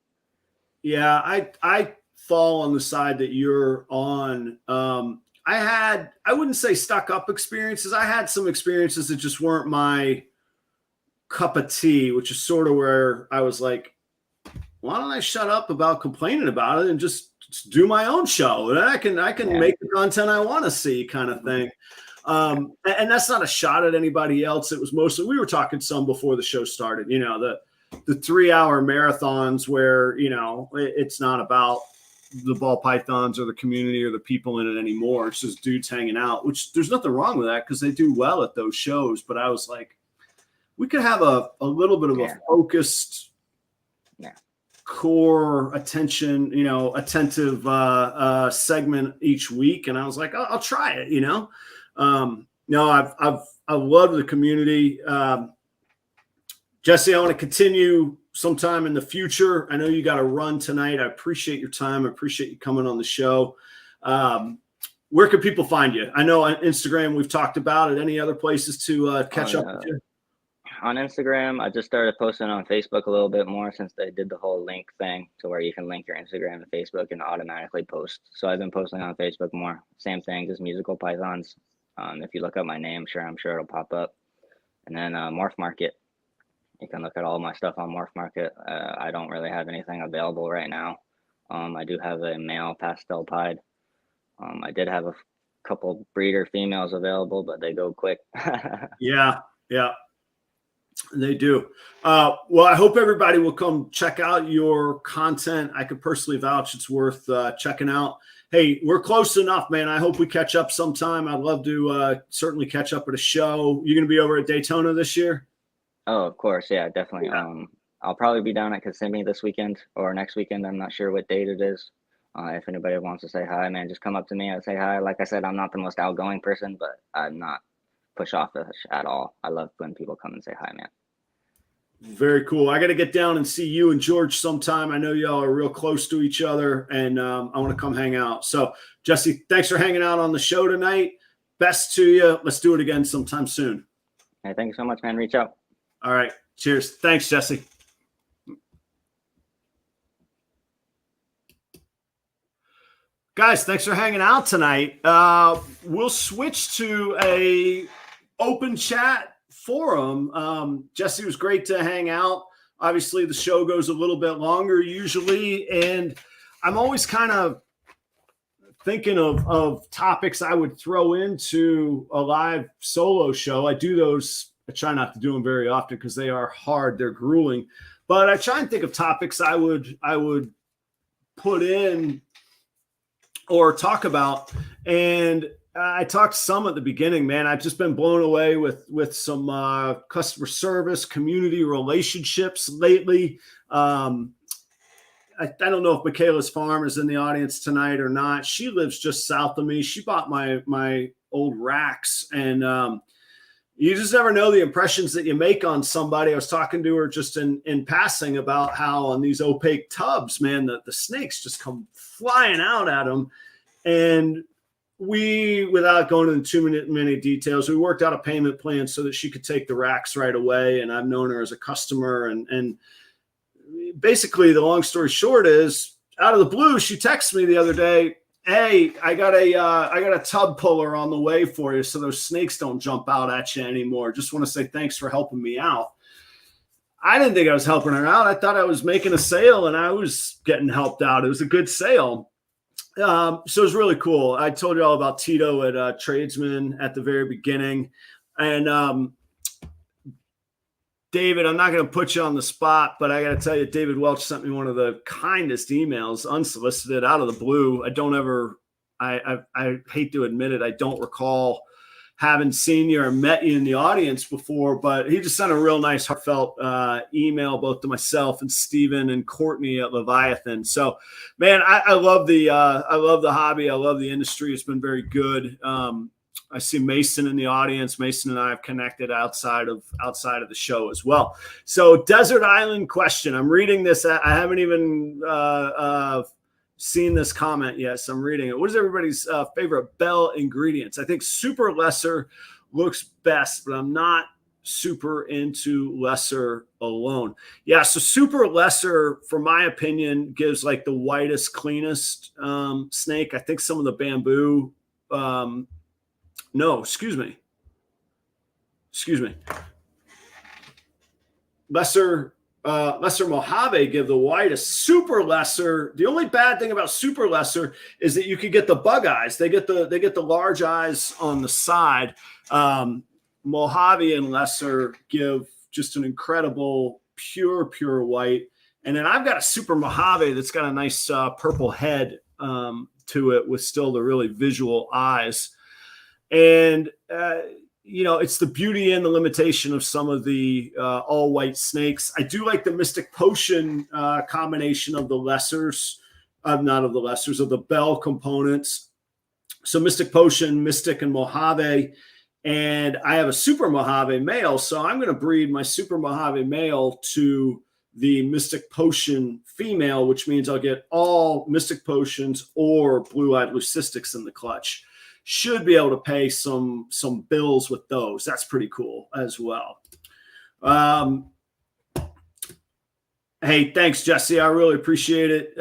Yeah, I fall on the side that you're on. I wouldn't say stuck up experiences. I had some experiences that just weren't my cup of tea, which is sort of where I was like, why don't I shut up about complaining about it and just do my own show, and I can make the content I want to see, kind of thing. And that's not a shot at anybody else. It was mostly, we were talking some before the show started, you know, the 3-hour marathons where, you know, it's not about the ball pythons or the community or the people in it anymore. It's just dudes hanging out, which there's nothing wrong with that because they do well at those shows. But I was like, we could have a little bit of a focused core attention, you know, attentive segment each week. And I was like, I'll try it, you know. No, I love the community. Jesse, I want to continue sometime in the future. I know you got to run tonight. I appreciate your time. I appreciate you coming on the show. Where can people find you? I know on Instagram we've talked about it. Any other places to catch up with you? On Instagram, I just started posting on Facebook a little bit more since they did the whole link thing to where you can link your Instagram to Facebook and automatically post. So I've been posting on Facebook more. Same thing, just musical pythons. If you look up my name, I'm sure it'll pop up. And then Morph Market. You can look at all my stuff on Morph Market. I don't really have anything available right now. I do have a male pastel pied. I did have a couple breeder females available, but they go quick. Yeah. They do. Well, I hope everybody will come check out your content. I could personally vouch it's worth checking out. Hey, we're close enough, man. I hope we catch up sometime. I'd love to certainly catch up at a show. You're going to be over at Daytona this year? Oh, of course. Yeah, definitely. Yeah. I'll probably be down at Kissimmee this weekend or next weekend. I'm not sure what date it is. If anybody wants to say hi, man, just come up to me and say hi. Like I said, I'm not the most outgoing person, but I'm not push off at all. I love when people come and say hi, man. Very cool. I got to get down and see you and George sometime. I know y'all are real close to each other, and I want to come hang out. So, Jesse, thanks for hanging out on the show tonight. Best to you. Let's do it again sometime soon. Hey, thank you so much, man. Reach out. All right. Cheers. Thanks, Jesse. Guys, thanks for hanging out tonight. We'll switch to a open chat forum. Jesse, was great to hang out. Obviously, the show goes a little bit longer usually, and I'm always kind of thinking of topics I would throw into a live solo show. I do those. I try not to do them very often because they are hard. They're grueling. But I try and think of topics I would put in or talk about. And I talked some at the beginning, man. I've just been blown away with some customer service, community relationships lately. I don't know if Michaela's Farm is in the audience tonight or not. She lives just south of me. She bought my old racks, and you just never know the impressions that you make on somebody. I was talking to her just in passing about how on these opaque tubs, man, the snakes just come flying out at them. And we, without going into too many details, we worked out a payment plan so that she could take the racks right away. And I've known her as a customer. And basically, the long story short is, out of the blue, she texted me the other day, "Hey, I got a tub puller on the way for you, so those snakes don't jump out at you anymore. Just want to say thanks for helping me out." I didn't think I was helping her out. I thought I was making a sale, and I was getting helped out. It was a good sale. So it was really cool. I told you all about Tito at Tradesman at the very beginning. And David, I'm not going to put you on the spot, but I got to tell you, David Welch sent me one of the kindest emails, unsolicited, out of the blue. I hate to admit it, I don't recall having seen you or met you in the audience before, but he just sent a real nice, heartfelt email both to myself and Steven and Courtney at Leviathan. So, man, I love the hobby. I love the industry. It's been very good. I see Mason in the audience. Mason and I have connected outside of the show as well. So, Desert Island question. I'm reading this. I haven't even seen this comment yet, so I'm reading it. What is everybody's favorite Bell ingredients? I think Super Lesser looks best, but I'm not super into Lesser alone. Yeah, so Super Lesser, for my opinion, gives like the whitest, cleanest snake. I think some of the bamboo. No, excuse me. Lesser Lesser Mojave give the white a super lesser. The only bad thing about super lesser is that you could get the bug eyes. They get the large eyes on the side. Mojave and lesser give just an incredible pure white. And then I've got a super Mojave that's got a nice purple head to it with still the really visual eyes. And it's the beauty and the limitation of some of the all white snakes. I do like the Mystic Potion combination of the lessers, not of the lessers, of the bell components. So Mystic Potion, Mystic, and Mojave. And I have a Super Mojave male. So I'm going to breed my Super Mojave male to the Mystic Potion female, which means I'll get all Mystic Potions or blue-eyed leucistics in the clutch. Should be able to pay some bills with those. That's pretty cool as well. Hey, thanks, Jesse. I really appreciate it.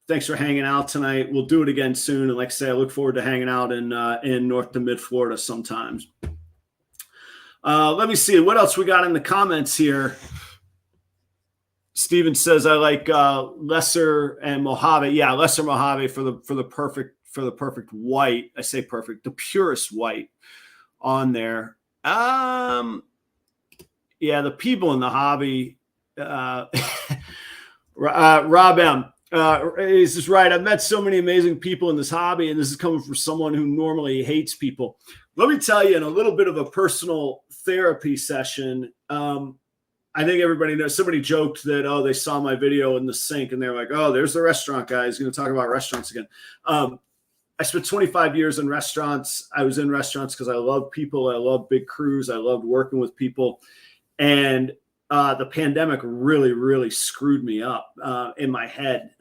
Thanks for hanging out tonight. We'll do it again soon. And like I say, I look forward to hanging out in North to Mid Florida sometimes. Let me see what else we got in the comments here. Steven says I like lesser and Mojave. Yeah, lesser Mojave for the perfect white. I say perfect, the purest white on there. Yeah, the people in the hobby. Rob M. This is right. I've met so many amazing people in this hobby, and this is coming from someone who normally hates people. Let me tell you, in a little bit of a personal therapy session, I think everybody knows. Somebody joked that, they saw my video in the sink, and they're like, oh, there's the restaurant guy. He's going to talk about restaurants again. I spent 25 years in restaurants. I was in restaurants because I love people. I love big crews. I loved working with people. And the pandemic really, really screwed me up in my head,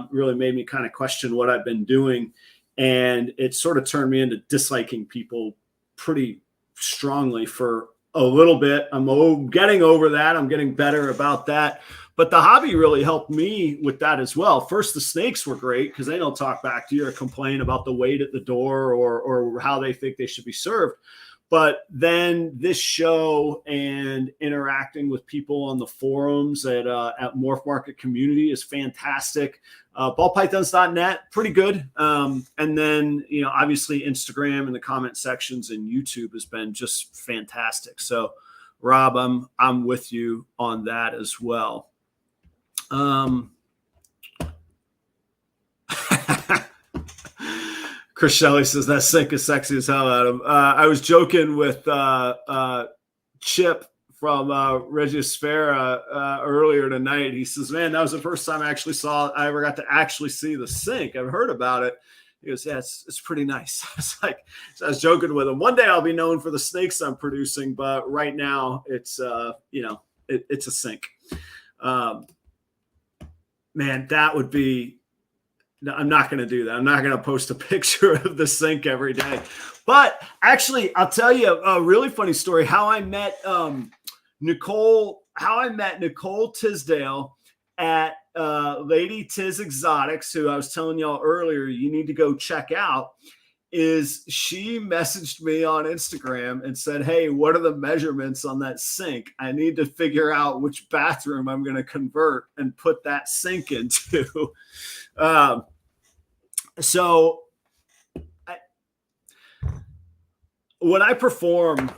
really made me kind of question what I've been doing. And it sort of turned me into disliking people pretty strongly for a little bit. I'm getting over that. I'm getting better about that. But the hobby really helped me with that as well. First, the snakes were great because they don't talk back to you or complain about the wait at the door or how they think they should be served. But then this show and interacting with people on the forums at Morph Market Community is fantastic. Ballpythons.net, pretty good. And then, obviously Instagram and the comment sections and YouTube has been just fantastic. So, Rob, I'm with you on that as well. Chris Shelley says that sink is sexy as hell, Adam. I was joking with Chip from Regisfera earlier tonight. He says, man, that was the first time I ever got to actually see the sink. I've heard about it. He goes, yeah, it's pretty nice. So I was joking with him. One day I'll be known for the snakes I'm producing, but right now it's it's a sink. Man, that would be. No, I'm not going to do that. I'm not going to post a picture of the sink every day. But actually, I'll tell you a really funny story. How I met Nicole Tisdale at Lady Tiz Exotics, who I was telling y'all earlier you need to go check out, is she messaged me on Instagram and said, hey, what are the measurements on that sink? I need to figure out which bathroom I'm going to convert and put that sink into. So when I perform,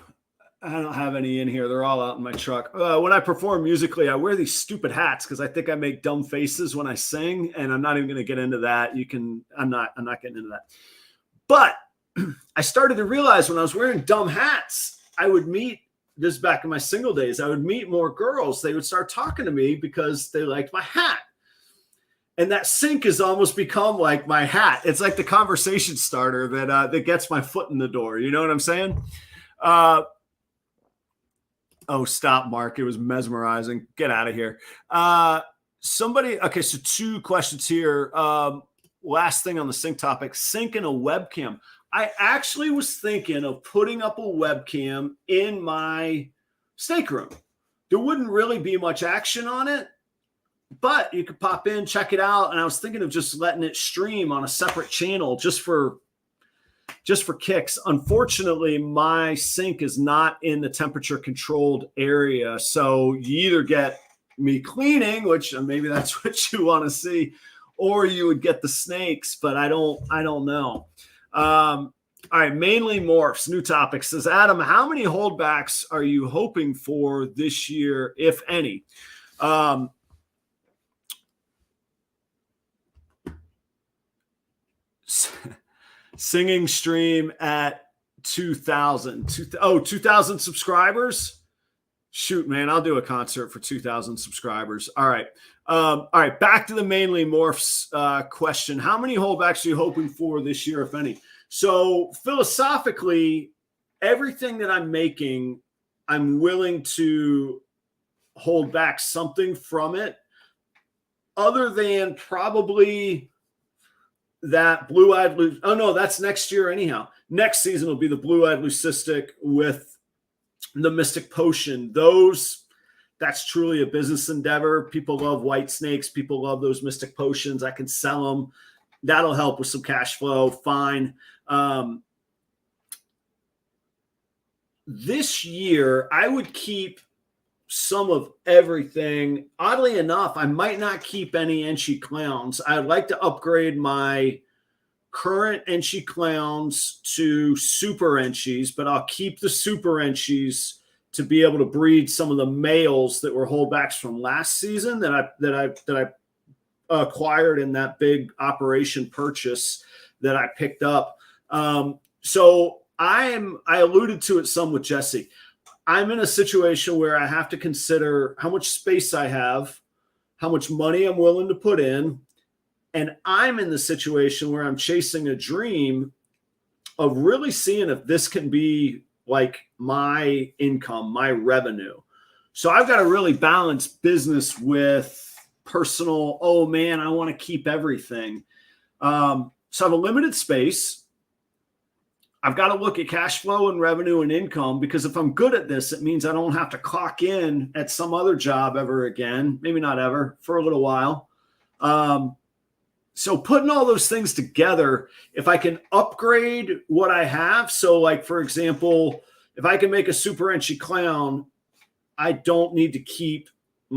I don't have any in here. They're all out in my truck. When I perform musically, I wear these stupid hats because I think I make dumb faces when I sing, and I'm not even going to get into that. I'm not getting into that. But I started to realize when I was wearing dumb hats, I would meet, this back in my single days, I would meet more girls. They would start talking to me because they liked my hat. And that sink has almost become like my hat. It's like the conversation starter that gets my foot in the door. You know what I'm saying? Oh, stop, Mark. It was mesmerizing. Get out of here. Okay, so 2 questions here. Last thing on the sink topic, sink and a webcam. I actually was thinking of putting up a webcam in my snake room. There wouldn't really be much action on it, but you could pop in, check it out. And I was thinking of just letting it stream on a separate channel just for kicks. Unfortunately, my sink is not in the temperature controlled area. So you either get me cleaning, which maybe that's what you want to see, or you would get the snakes, but I don't know. All right, mainly morphs, new topic. Says Adam, how many holdbacks are you hoping for this year, if any? Singing stream at 2,000 subscribers. Shoot, man, I'll do a concert for 2,000 subscribers. All right. Back to the mainly morphs question. How many holdbacks are you hoping for this year, if any? So philosophically, everything that I'm making, I'm willing to hold back something from it, other than probably that blue-eyed. Oh no, that's next year anyhow. Next season will be the blue-eyed leucistic with the Mystic Potion. That's truly a business endeavor. People love white snakes. People love those Mystic Potions. I can sell them. That'll help with some cash flow. Fine. This year, I would keep some of everything. Oddly enough, I might not keep any Enchi clowns. I'd like to upgrade my current Enchi clowns to super Enchis, but I'll keep the super Enchis to be able to breed some of the males that were holdbacks from last season that I acquired in that big operation purchase that I picked up. So I alluded to it some with Jesse. I'm in a situation where I have to consider how much space I have, how much money I'm willing to put in. And I'm in the situation where I'm chasing a dream of really seeing if this can be like my income, my revenue. So I've got to really balance business with personal. Oh man, I want to keep everything. So I have a limited space. I've got to look at cash flow and revenue and income, because if I'm good at this, it means I don't have to clock in at some other job ever again. Maybe not ever, for a little while. So putting all those things together, if I can upgrade what I have. So like, for example, if I can make a super Enchi clown, I don't need to keep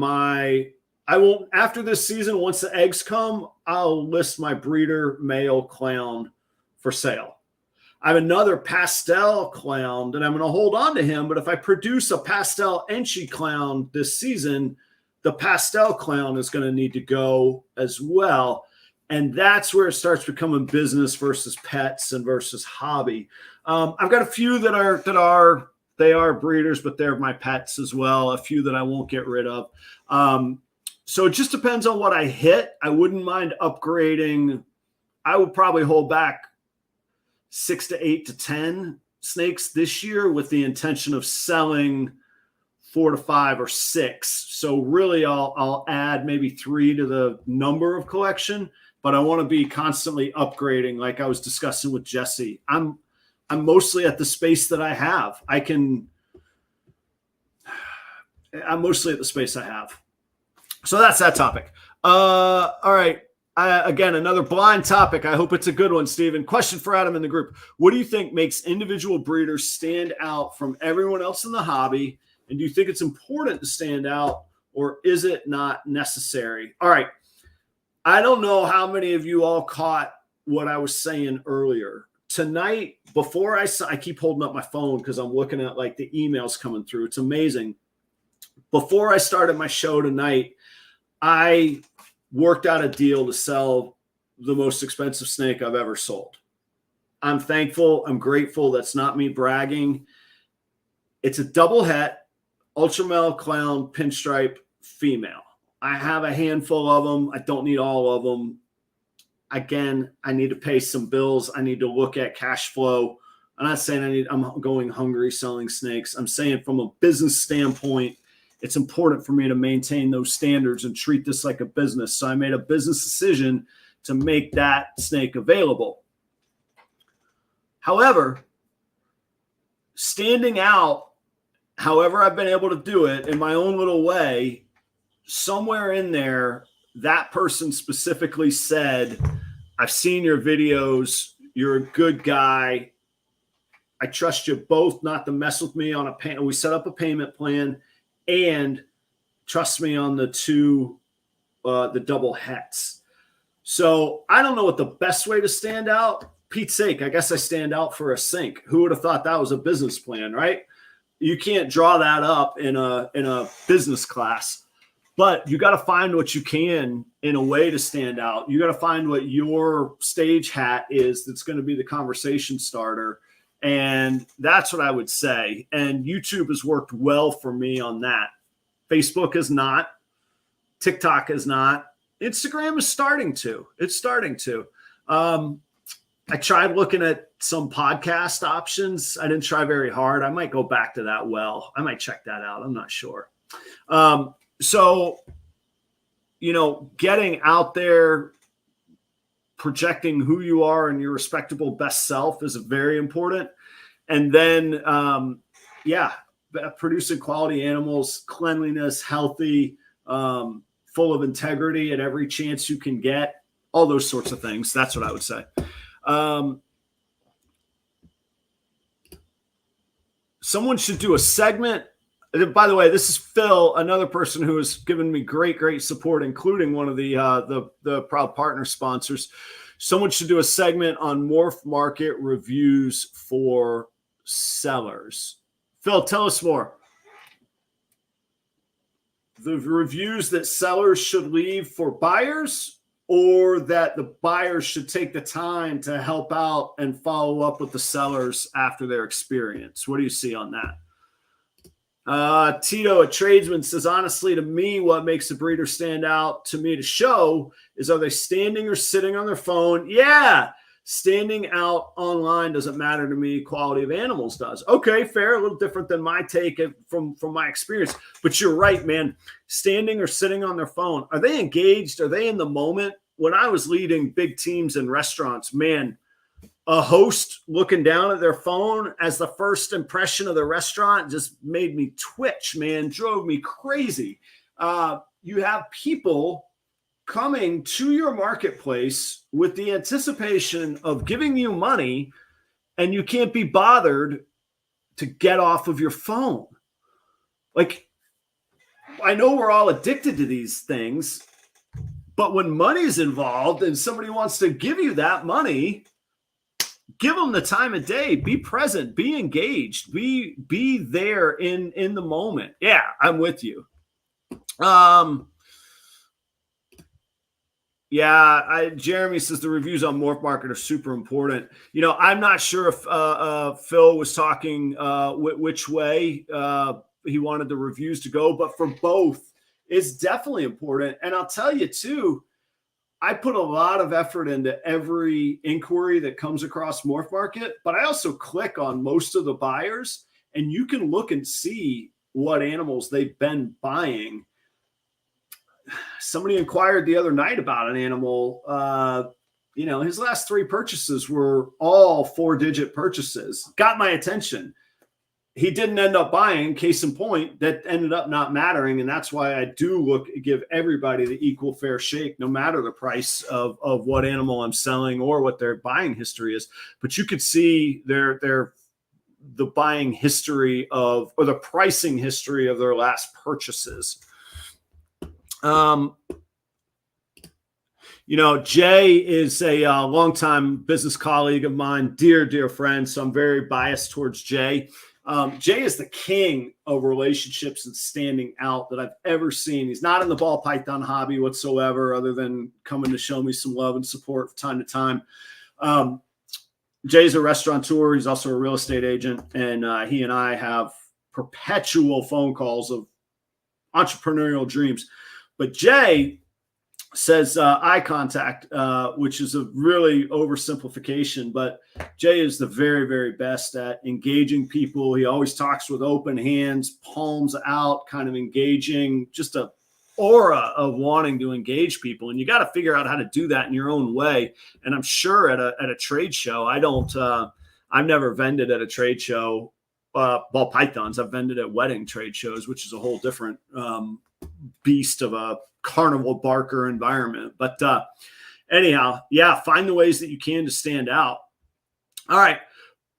after this season, once the eggs come, I'll list my breeder male clown for sale. I have another pastel clown that I'm going to hold on to him. But if I produce a pastel Enchi clown this season, the pastel clown is going to need to go as well. And that's where it starts becoming business versus pets and versus hobby. I've got a few that are breeders, but they're my pets as well. A few that I won't get rid of. So it just depends on what I hit. I wouldn't mind upgrading. I would probably hold back 6 to 8 to 10 snakes this year with the intention of selling 4 to 5 or 6. So really I'll add maybe 3 to the number of collection, but I want to be constantly upgrading. Like I was discussing with Jesse, I'm mostly at the space that I have. I'm mostly at the space I have. So that's that topic. All right. Again, another blind topic. I hope it's a good one, Steven. Question for Adam in the group. What do you think makes individual breeders stand out from everyone else in the hobby? And do you think it's important to stand out, or is it not necessary? All right. I don't know how many of you all caught what I was saying earlier. Tonight, before I keep holding up my phone because I'm looking at like the emails coming through. It's amazing. Before I started my show tonight, I worked out a deal to sell the most expensive snake I've ever sold. I'm thankful. I'm grateful. That's not me bragging. It's a double het, ultra male clown, pinstripe female. I have a handful of them. I don't need all of them. Again, I need to pay some bills. I need to look at cash flow. I'm not saying I'm going hungry selling snakes. I'm saying from a business standpoint, it's important for me to maintain those standards and treat this like a business. So I made a business decision to make that snake available. However, standing out, however I've been able to do it in my own little way, somewhere in there, that person specifically said, I've seen your videos. You're a good guy. I trust you both not to mess with me on a payment. We set up a payment plan and trust me on the double hets. So I don't know what the best way to stand out. Pete's sake, I guess I stand out for a sink. Who would have thought that was a business plan, right? You can't draw that up in a business class, but you got to find what you can in a way to stand out. You got to find what your stage hat is that's going to be the conversation starter. And that's what I would say. And YouTube has worked well for me on that. Facebook is not. TikTok is not. Instagram is starting to. It's starting to. I tried looking at some podcast options. I didn't try very hard. I might go back to that well. I might check that out. I'm not sure. So, getting out there, projecting who you are and your respectable best self is very important. And then, producing quality animals, cleanliness, healthy, full of integrity at every chance you can get, all those sorts of things. That's what I would say. Someone should do a segment. By the way, this is Phil, another person who has given me great support, including one of the proud partner sponsors. Someone should do a segment on morph market reviews for sellers. Phil, tell us more. The reviews that sellers should leave for buyers, or that the buyers should take the time to help out and follow up with the sellers after their experience? What do you see on that? Tito, a tradesman, says, honestly, to me, what makes a breeder stand out to me to show is, are they standing or sitting on their phone? Yeah, standing out online doesn't matter to me. Quality of animals does. Okay, fair. A little different than my take from my experience. But you're right, man. Standing or sitting on their phone. Are they engaged? Are they in the moment? When I was leading big teams in restaurants, man, a host looking down at their phone as the first impression of the restaurant just made me twitch, man, drove me crazy. You have people coming to your marketplace with the anticipation of giving you money, and you can't be bothered to get off of your phone. Like, I know we're all addicted to these things, but when money's involved and somebody wants to give you that money, give them the time of day. Be present. Be engaged. Be there in the moment. Yeah, I'm with you. Jeremy says the reviews on Morph Market are super important. I'm not sure if Phil was talking which way he wanted the reviews to go, but for both, it's definitely important. And I'll tell you too, I put a lot of effort into every inquiry that comes across Morph Market, but I also click on most of the buyers, and you can look and see what animals they've been buying. Somebody inquired the other night about an animal. His last 3 purchases were all 4-digit purchases. Got my attention. He didn't end up buying, case in point, that ended up not mattering. And that's why I do give everybody the equal fair shake, no matter the price of what animal I'm selling or what their buying history is. But you could see the buying history or the pricing history of their last purchases. Jay is a longtime business colleague of mine, dear friend. So I'm very biased towards Jay. Jay is the king of relationships and standing out that I've ever seen. He's not in the ball python hobby whatsoever, other than coming to show me some love and support from time to time. Jay's a restaurateur. He's also a real estate agent. And he and I have perpetual phone calls of entrepreneurial dreams. But Jay says eye contact, which is a really oversimplification, but Jay is the very, very best at engaging people. He always talks with open hands, palms out, kind of engaging, just a aura of wanting to engage people. And you got to figure out how to do that in your own way. And I'm sure at a trade show, I've never vended at a trade show, ball pythons. I've vended at wedding trade shows, which is a whole different beast of a carnival barker environment. But anyhow, find the ways that you can to stand out. All right.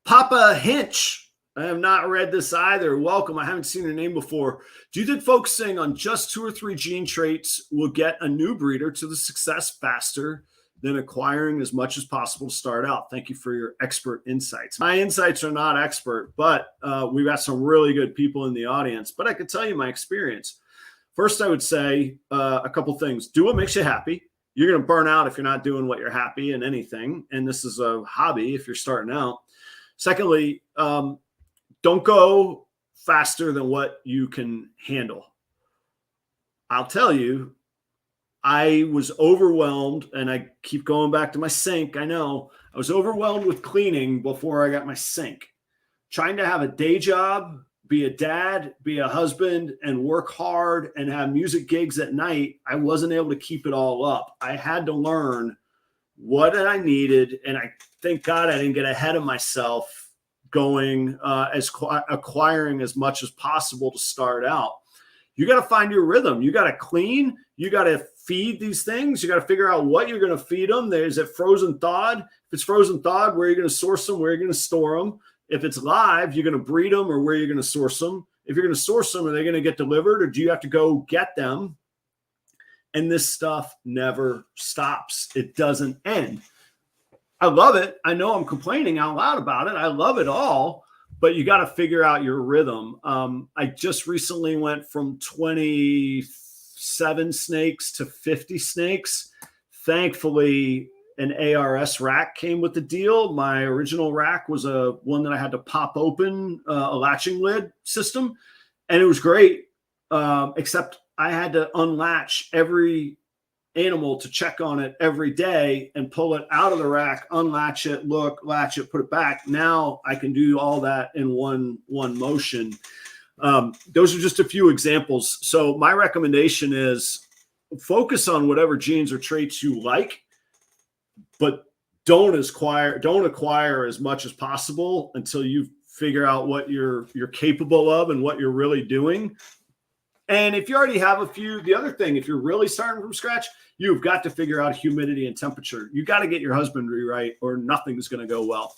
Papa Hinch I have not read this either. Welcome. I haven't seen your name before. Do you think focusing on just 2 or 3 gene traits will get a new breeder to the success faster than acquiring as much as possible to start out? Thank you for your expert insights. My insights are not expert, but we've got some really good people in the audience. But I could tell you my experience. First, I would say a couple things. Do what makes you happy. You're going to burn out if you're not doing what you're happy in anything. And this is a hobby if you're starting out. Secondly, don't go faster than what you can handle. I'll tell you, I was overwhelmed, and I keep going back to my sink. I know I was overwhelmed with cleaning before I got my sink. Trying to have a day job, be a dad, be a husband, and work hard and have music gigs at night, I wasn't able to keep it all up. I had to learn what I needed, and I thank God I didn't get ahead of myself going acquiring as much as possible to start out. You got to find your rhythm. You got to clean. You got to feed these things. You got to figure out what you're going to feed them. Is it frozen thawed? If it's frozen thawed, where are you going to source them? Where are you going to store them? If it's live, you're going to breed them, or where are you going to source them? If you're going to source them, are they going to get delivered, or do you have to go get them? And this stuff never stops. It doesn't end. I love it. I know I'm complaining out loud about it. I love it all, but you got to figure out your rhythm. I just recently went from 27 snakes to 50 snakes. Thankfully, an ARS rack came with the deal. My original rack was one that I had to pop open, a latching lid system, and it was great, except I had to unlatch every animal to check on it every day and pull it out of the rack, unlatch it, look, latch it, put it back. Now I can do all that in one motion. Those are just a few examples. So my recommendation is focus on whatever genes or traits you like, but don't acquire as much as possible until you figure out what you're capable of and what you're really doing. And if you already have a few, the other thing, if you're really starting from scratch, you've got to figure out humidity and temperature. You got to get your husbandry right, or nothing's going to go well.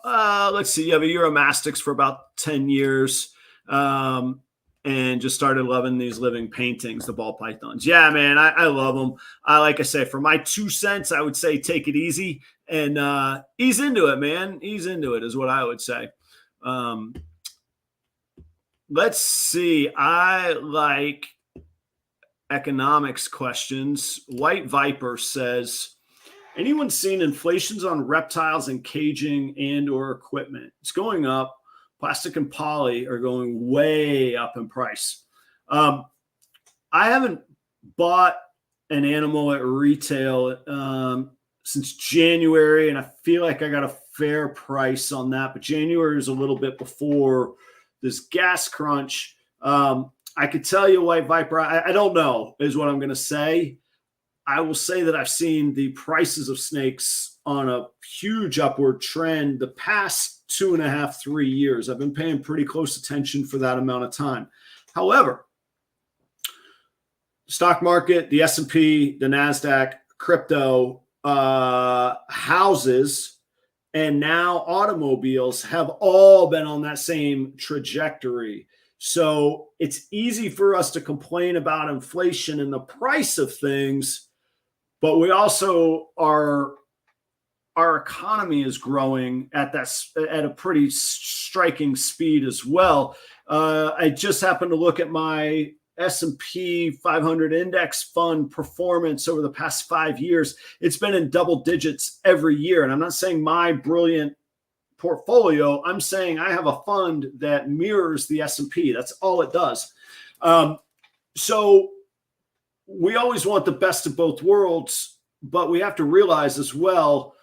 Let's see. You have a Euromastics for about 10 years, and just started loving these living paintings, the ball pythons. Yeah, man, I love them. Like I say, for my 2 cents, I would say take it easy and ease into it, man. Ease into it is what I would say. Let's see. I like economics questions. White Viper says, anyone seen inflations on reptiles and caging and or equipment? It's going up. Plastic and poly are going way up in price. I haven't bought an animal at retail since January, and I feel like I got a fair price on that. But January is a little bit before this gas crunch. I could tell you, White Viper, I don't know is what I'm going to say. I will say that I've seen the prices of snakes on a huge upward trend the past 2.5, 3 years. I've been paying pretty close attention for that amount of time. However, stock market, the S&P, the NASDAQ, crypto, houses, and now automobiles have all been on that same trajectory. So it's easy for us to complain about inflation and the price of things, but we also our economy is growing at a pretty striking speed as well. I just happened to look at my S&P 500 index fund performance over the past 5 years. It's been in double digits every year. And I'm not saying my brilliant portfolio, I'm saying I have a fund that mirrors the S&P. That's all it does. So we always want the best of both worlds, but we have to realize as well,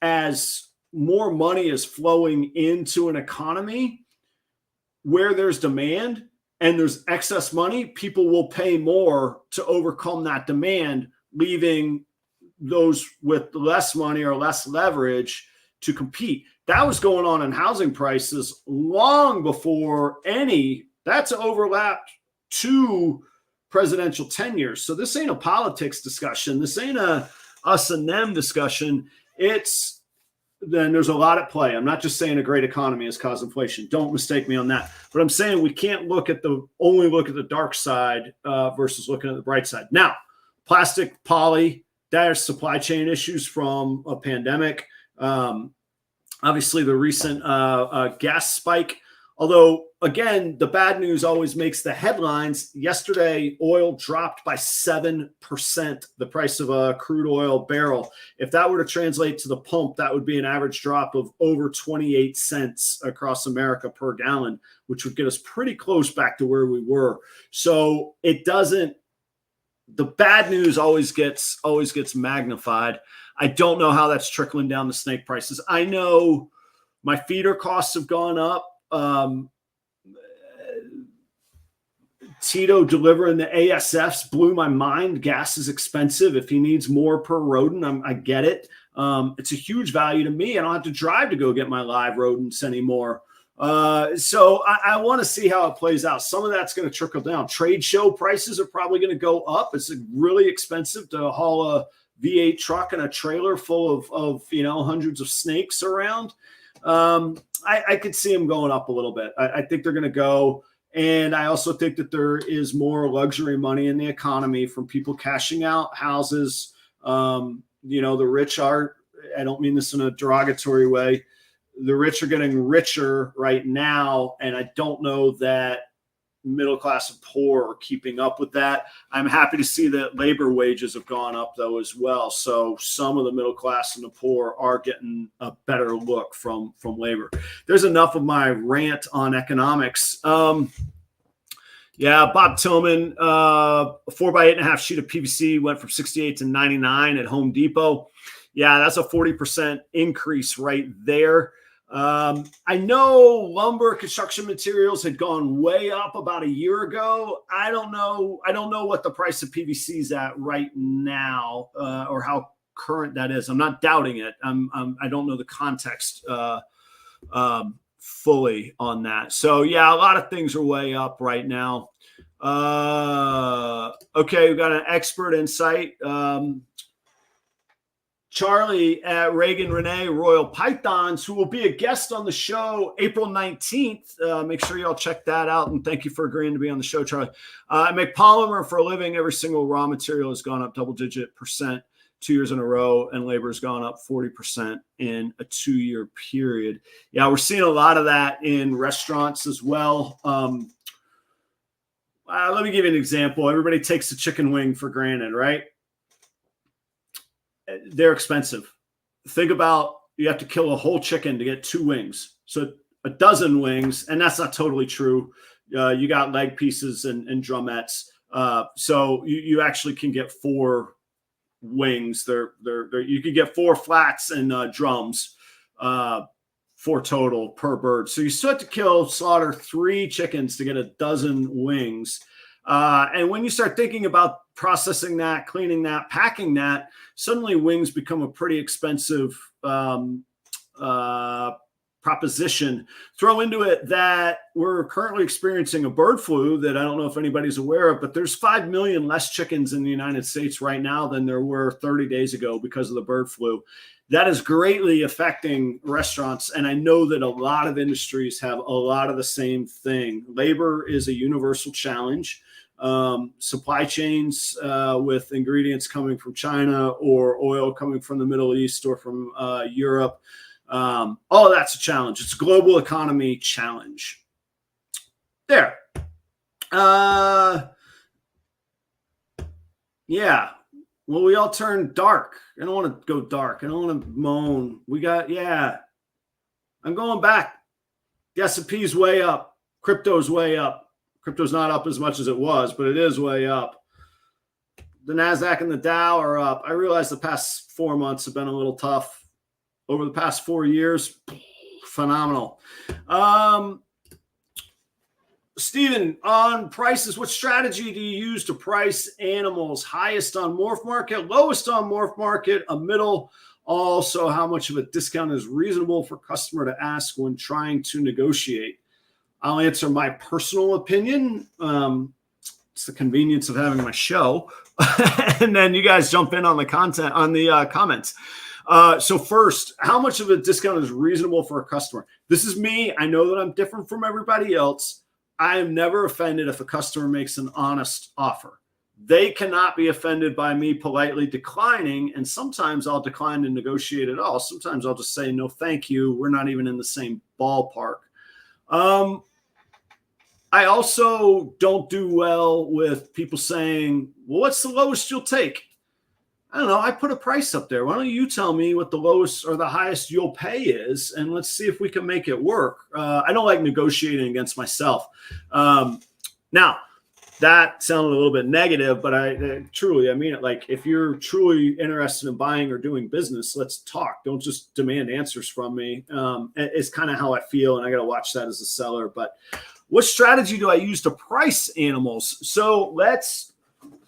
as more money is flowing into an economy where there's demand and there's excess money, people will pay more to overcome that demand, leaving those with less money or less leverage to compete. That was going on in housing prices long before that's overlapped 2 presidential tenures. So this ain't a politics discussion. This ain't a us and them discussion. It's then there's a lot at play. I'm not just saying a great economy has caused inflation. Don't mistake me on that. But I'm saying we can't only look at the dark side versus looking at the bright side. Now, plastic, poly, there's supply chain issues from a pandemic. Obviously, the recent gas spike. Although, again, the bad news always makes the headlines. Yesterday, oil dropped by 7%, the price of a crude oil barrel. If that were to translate to the pump, that would be an average drop of over 28 cents across America per gallon, which would get us pretty close back to where we were. So it doesn't, the bad news always gets magnified. I don't know how that's trickling down to snake prices. I know my feeder costs have gone up. Tito delivering the ASFs blew my mind. Gas is expensive. If he needs more per rodent, I get it. It's a huge value to me. I don't have to drive to go get my live rodents anymore. So I want to see how it plays out. Some of that's going to trickle down. Trade show prices are probably going to go up. It's really expensive to haul a V8 truck and a trailer full of hundreds of snakes around. I could see them going up a little bit. I think they're going to go. And I also think that there is more luxury money in the economy from people cashing out houses. The rich are, I don't mean this in a derogatory way, the rich are getting richer right now. And I don't know that middle class and poor are keeping up with that. I'm happy to see that labor wages have gone up though as well. So some of the middle class and the poor are getting a better look from labor. There's enough of my rant on economics. Bob Tillman, 4x8.5 sheet of PVC went from 68 to 99 at Home Depot. Yeah, that's a 40% increase right there. I know lumber, construction materials had gone way up about a year ago. I don't know what the price of PVC is at right now, or how current that is. I'm not doubting it. I don't know the context fully on that. So yeah, a lot of things are way up right now. Okay, we've got an expert insight. Charlie at Reagan Renee Royal Pythons, who will be a guest on the show April 19th. Make sure y'all check that out. And thank you for agreeing to be on the show, Charlie. I make polymer for a living. Every single raw material has gone up double-digit percent 2 years in a row, and labor has gone up 40% in a 2-year period. Yeah, we're seeing a lot of that in restaurants as well. Let me give you an example. Everybody takes a chicken wing for granted, right? They're expensive. Think about, you have to kill a whole chicken to get 2 wings. So a dozen wings, and that's not totally true. You got leg pieces and drumettes. So you actually can get 4 wings. You could get 4 flats and drums, 4 total per bird. So you still have to slaughter 3 chickens to get a dozen wings. And when you start thinking about processing that, cleaning that, packing that, suddenly wings become a pretty expensive proposition. Throw into it that we're currently experiencing a bird flu that I don't know if anybody's aware of, but there's 5 million less chickens in the United States right now than there were 30 days ago because of the bird flu. That is greatly affecting restaurants. And I know that a lot of industries have a lot of the same thing. Labor is a universal challenge. Supply chains with ingredients coming from China or oil coming from the Middle East or from Europe. All of that's a challenge. It's a global economy challenge. There. Yeah. Well, we all turned dark. I don't want to go dark. I don't want to moan. I'm going back. The S&P's way up. Crypto's way up. Crypto's not up as much as it was, but it is way up. The NASDAQ and the Dow are up. I realize the past 4 months have been a little tough. Over the past 4 years, phenomenal. Steven, on prices, what strategy do you use to price animals? Highest on Morph Market, lowest on Morph Market, a middle. Also, how much of a discount is reasonable for customer to ask when trying to negotiate? I'll answer my personal opinion. It's the convenience of having my show. And then you guys jump in on the content, on the comments. So first, how much of a discount is reasonable for a customer? This is me. I know that I'm different from everybody else. I am never offended if a customer makes an honest offer. They cannot be offended by me politely declining. And sometimes I'll decline to negotiate at all. Sometimes I'll just say, no, thank you. We're not even in the same ballpark. I also don't do well with people saying, well, what's the lowest you'll take? I don't know. I put a price up there. Why don't you tell me what the lowest or the highest you'll pay is, and let's see if we can make it work. I don't like negotiating against myself. Now, that sounded a little bit negative, but I mean it. Like, if you're truly interested in buying or doing business, let's talk. Don't just demand answers from me. It's kind of how I feel, and I got to watch that as a seller. But what strategy do I use to price animals? So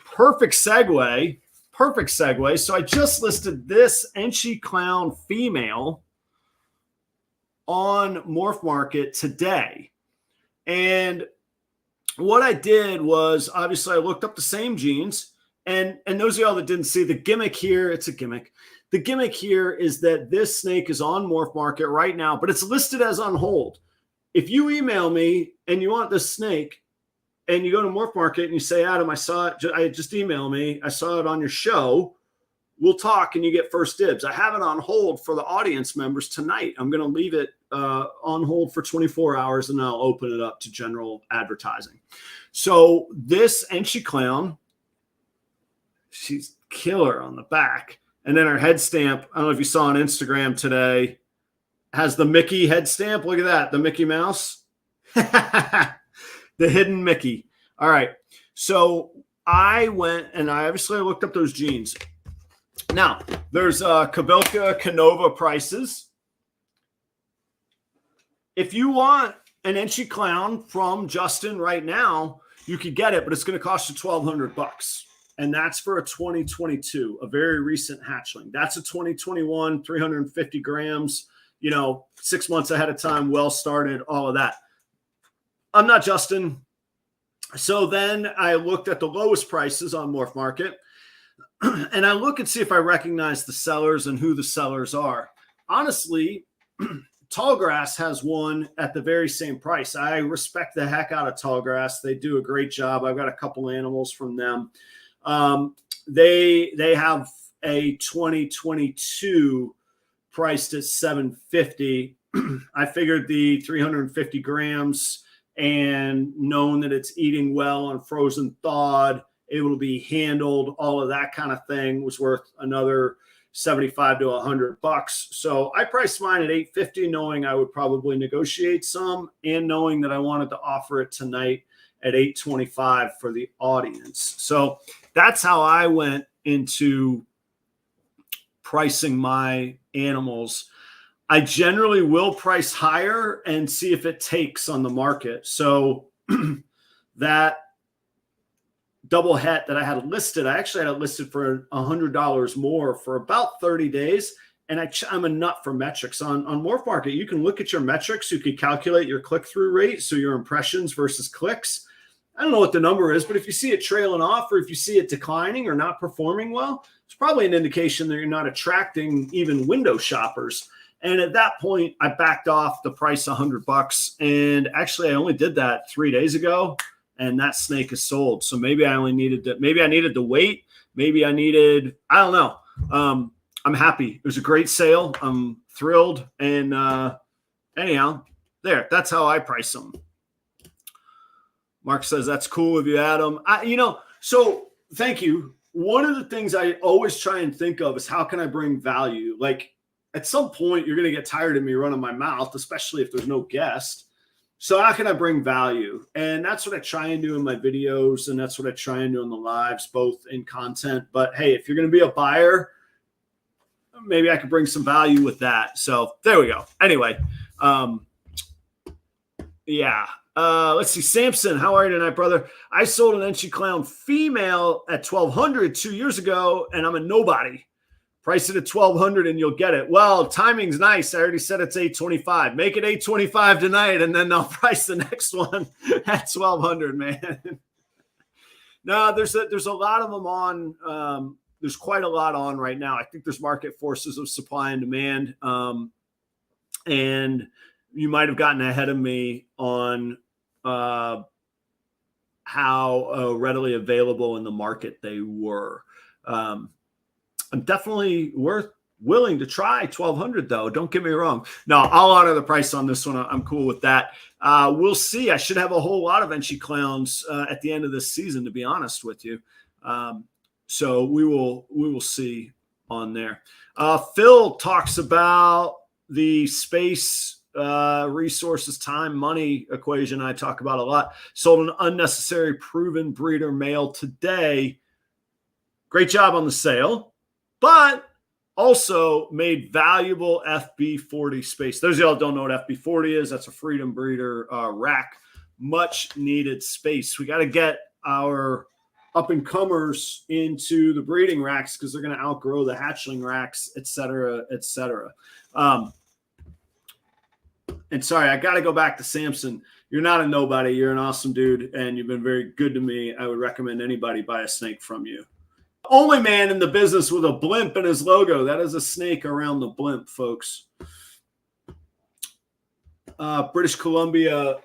perfect segue. So I just listed this Enchi Clown female on Morph Market today. And what I did was, obviously, I looked up the same genes. And those of y'all that didn't see the gimmick here, it's a gimmick. The gimmick here is that this snake is on Morph Market right now, but it's listed as on hold. If you email me and you want this snake, and you go to Morph Market and you say, Adam, I saw it. Just email me. I saw it on your show. We'll talk and you get first dibs. I have it on hold for the audience members tonight. I'm going to leave it on hold for 24 hours and I'll open it up to general advertising. So this Enchi Clown, she's killer on the back. And then her head stamp, I don't know if you saw on Instagram today, has the Mickey head stamp. Look at that. The Mickey Mouse. The hidden Mickey. All right. So I went and I looked up those genes. Now, there's Kabilka Canova prices. If you want an Enchi Clown from Justin right now, you could get it, but it's going to cost you $1,200. And that's for a 2022, a very recent hatchling. That's a 2021, 350 grams, 6 months ahead of time, well started, all of that. I'm not Justin. So then I looked at the lowest prices on Morph Market and I look and see if I recognize the sellers and who the sellers are. Honestly, Tallgrass has one at the very same price. I respect the heck out of Tallgrass. They do a great job. I've got a couple animals from them. They have a 2022 priced at $750. I figured the 350 grams and known that it's eating well on frozen thawed, able to be handled, all of that kind of thing was worth another $75 to $100. So I priced mine at $850, knowing I would probably negotiate some and knowing that I wanted to offer it tonight at $825 for the audience. So that's how I went into pricing my animals. I generally will price higher and see if it takes on the market. So that double het that I had listed, I actually had it listed for $100 more for about 30 days. And I'm a nut for metrics. On Morph Market, you can look at your metrics. You can calculate your click-through rate, so your impressions versus clicks. I don't know what the number is, but if you see it trailing off or if you see it declining or not performing well, it's probably an indication that you're not attracting even window shoppers. And at that point, I backed off the price $100. And actually, I only did that 3 days ago, and that snake is sold. So maybe I needed to wait. Maybe I don't know. I'm happy. It was a great sale. I'm thrilled. And anyhow, that's how I price them. Mark says, that's cool of you, Adam. So thank you. One of the things I always try and think of is how can I bring value? Like, at some point, you're going to get tired of me running my mouth, especially if there's no guest. So how can I bring value? And that's what I try and do in my videos. And that's what I try and do in the lives, both in content. But hey, if you're going to be a buyer, maybe I could bring some value with that. So there we go. Anyway, let's see. Samson, how are you tonight, brother? I sold an Enchi Clown female at $1,200 2 years ago, and I'm a nobody. Price it at $1,200 and you'll get it. Well, timing's nice. I already said it's $825. Make it $825 tonight, and then I'll price the next one at $1,200, man. No, there's a lot of them on there's quite a lot on right now. I think there's market forces of supply and demand. And you might have gotten ahead of me on how readily available in the market they were. I'm definitely willing to try 1,200 though. Don't get me wrong. No, I'll honor the price on this one. I'm cool with that. We'll see. I should have a whole lot of Enchi clowns at the end of this season, to be honest with you. So we will see on there. Phil talks about the space resources, time, money equation I talk about a lot. Sold an unnecessary proven breeder male today. Great job on the sale, but also made valuable FB40 space. Those of y'all don't know what FB40 is. That's a Freedom Breeder rack. Much needed space. We got to get our up and comers into the breeding racks because they're going to outgrow the hatchling racks, et cetera, et cetera. And sorry, I got to go back to Samson. You're not a nobody. You're an awesome dude, and you've been very good to me. I would recommend anybody buy a snake from you. Only man in the business with a blimp in his logo. That is a snake around the blimp, folks. British Columbia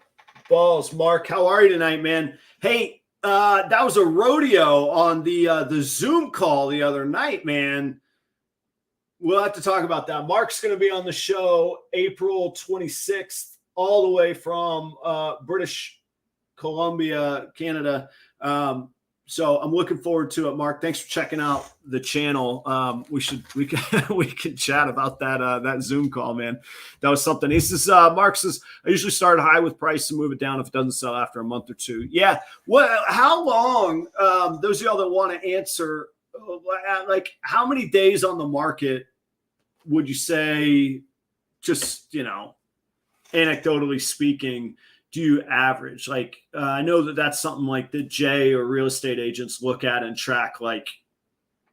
balls. Mark, how are you tonight, man? Hey, that was a rodeo on the Zoom call the other night, man. We'll have to talk about that. Mark's going to be on the show April 26th, all the way from British Columbia, Canada. So I'm looking forward to it, Mark. Thanks for checking out the channel. We can chat about that Zoom call, man. That was something. He says, Mark says, I usually start high with price and move it down if it doesn't sell after a month or two. Yeah. How long? Those of y'all that want to answer, like how many days on the market would you say, just, anecdotally speaking, do you average? Like, I know that that's something like the J or real estate agents look at and track like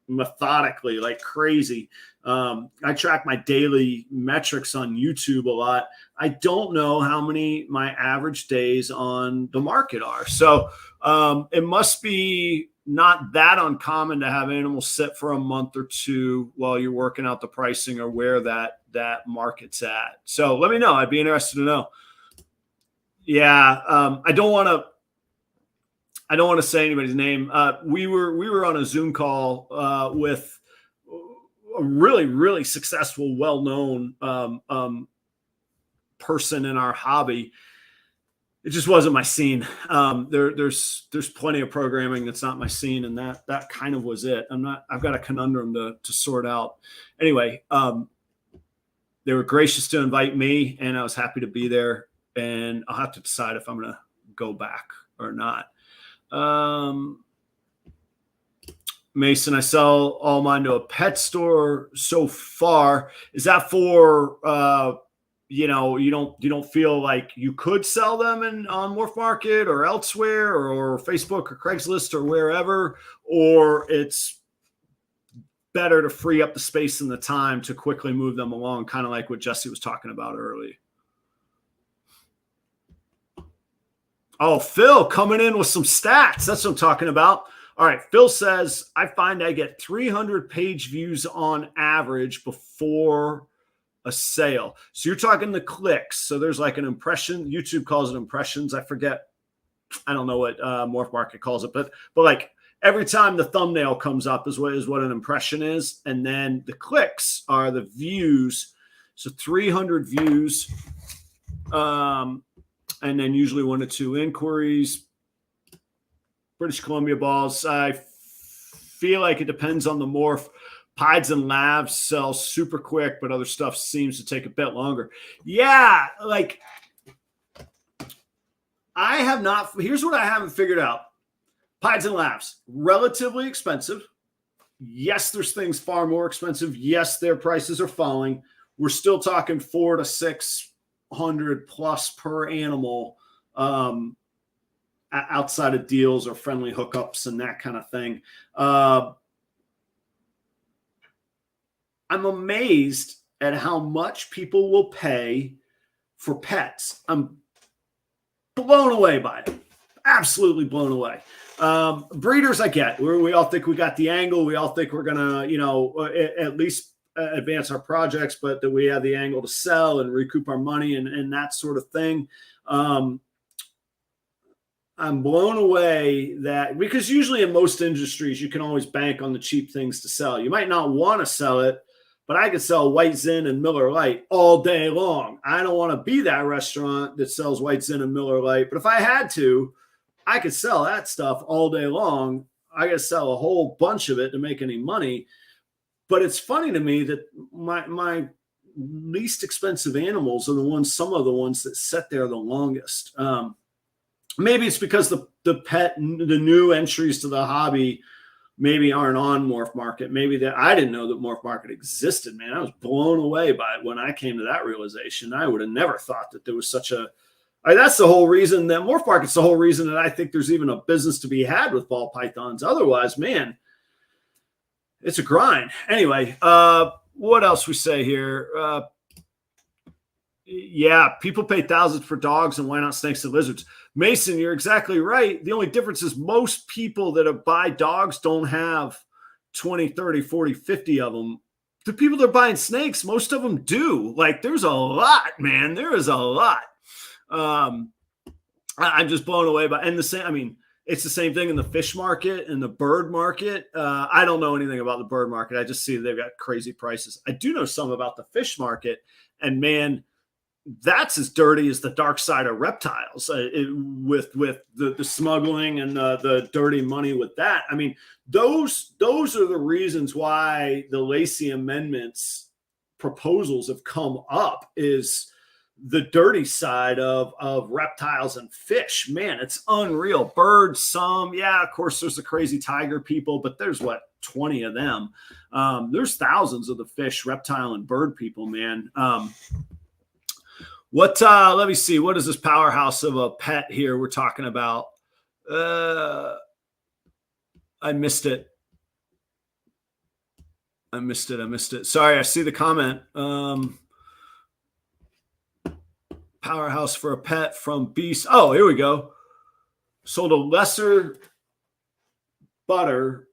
methodically, like crazy. I track my daily metrics on YouTube a lot. I don't know how many my average days on the market are. So it must be not that uncommon to have animals sit for a month or two while you're working out the pricing or where that market's at. So let me know. I'd be interested to know. Yeah, I don't want to say anybody's name. We were on a Zoom call with a really, really successful, well-known person in our hobby. It just wasn't my scene. There's plenty of programming that's not my scene, and that kind of was it. I've got a conundrum to sort out. Anyway, they were gracious to invite me, and I was happy to be there. And I'll have to decide if I'm going to go back or not. Mason, I sell all mine to a pet store so far. Is that for, you don't feel like you could sell them on Morph Market or elsewhere or Facebook or Craigslist or wherever, or it's better to free up the space and the time to quickly move them along, kind of like what Jesse was talking about earlier. Oh, Phil coming in with some stats. That's what I'm talking about. All right. Phil says, I find I get 300 page views on average before a sale. So you're talking the clicks. So there's like an impression. YouTube calls it impressions. I forget. I don't know what Morph Market calls it, but like every time the thumbnail comes up is what an impression is. And then the clicks are the views. So 300 views. And then usually 1 to 2 inquiries. British Columbia balls. I feel like it depends on the morph. Pieds and labs sell super quick, but other stuff seems to take a bit longer. Yeah, like I have not. Here's what I haven't figured out. Pieds and labs, relatively expensive. Yes, there's things far more expensive. Yes, their prices are falling. We're still talking 400 to 600 plus per animal outside of deals or friendly hookups and that kind of thing. I'm amazed at how much people will pay for pets. I'm blown away by it. absolutely blown away. Breeders, I get. We all think we got the angle. We all think we're gonna, at least advance our projects, but that we have the angle to sell and recoup our money and that sort of thing. I'm blown away that, because usually in most industries, you can always bank on the cheap things to sell. You might not want to sell it, but I could sell White Zin and Miller Lite all day long. I don't want to be that restaurant that sells White Zin and Miller Lite, but if I had to, I could sell that stuff all day long. I got to sell a whole bunch of it to make any money. But it's funny to me that my least expensive animals are some of the ones that sit there the longest. Maybe it's because the new entries to the hobby maybe aren't on Morph Market. Maybe that I didn't know that Morph Market existed, man. I was blown away by it when I came to that realization. I would have never thought that there was such a, that's the whole reason that Morph Market's the whole reason that I think there's even a business to be had with ball pythons. Otherwise, man, it's a grind. Anyway, what else we say here? Yeah, people pay thousands for dogs, and why not snakes and lizards? Mason, you're exactly right. The only difference is most people that buy dogs don't have 20, 30, 40, 50 of them. The people that are buying snakes, most of them do. Like, there's a lot, man. There is a lot. I'm just blown away by, and the same, I mean, it's the same thing in the fish market and the bird market. I don't know anything about the bird market. I just see they've got crazy prices. I do know some about the fish market, and man, that's as dirty as the dark side of reptiles, with the smuggling and the dirty money with that. I mean, those are the reasons why the Lacey Amendments proposals have come up, is the dirty side of reptiles and fish. Man, it's unreal. Birds, some, yeah, of course, there's the crazy tiger people, but there's 20 of them. There's thousands of the fish, reptile, and bird people, man. Let me see. What is this powerhouse of a pet here we're talking about? I missed it. Sorry, I see the comment. Powerhouse for a pet from Beast. Oh, here we go. Sold a lesser butter.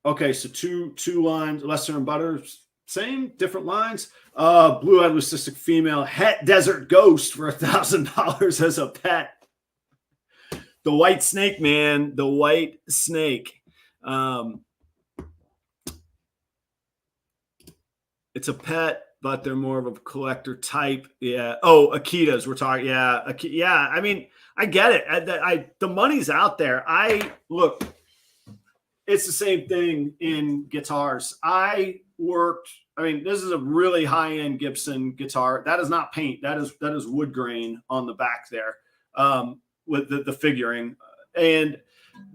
Okay, so two lines, lesser and butter. Same, different lines. Blue-eyed leucistic female het desert ghost for $1,000 as a pet. The white snake, man. The white snake. It's a pet, but they're more of a collector type. Yeah. Oh, Akitas. We're talking. Yeah. Yeah. I mean, I get it. The money's out there. Look. It's the same thing in guitars. This is a really high-end Gibson guitar. That is not paint. That is wood grain on the back there, with the figuring. And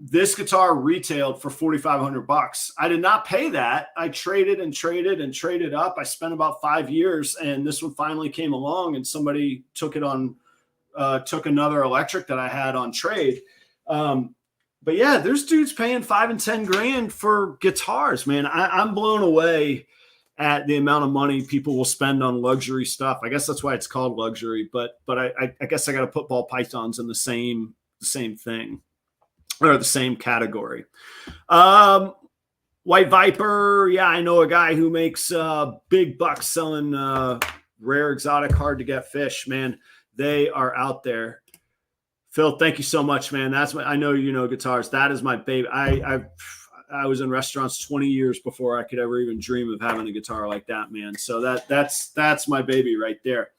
this guitar retailed for $4,500. I did not pay that. I traded up. I spent about 5 years, and this one finally came along, and somebody took another electric that I had on trade. But yeah, there's dudes paying $5,000 and $10,000 for guitars, man. I'm blown away at the amount of money people will spend on luxury stuff. I guess that's why it's called luxury. But I guess I got to put ball pythons in the same thing, or the same category. White Viper, yeah, I know a guy who makes big bucks selling rare, exotic, hard to get fish. Man, they are out there. Phil, thank you so much, man. I know you know guitars. That is my baby. I was in restaurants 20 years before I could ever even dream of having a guitar like that, man. So that's my baby right there.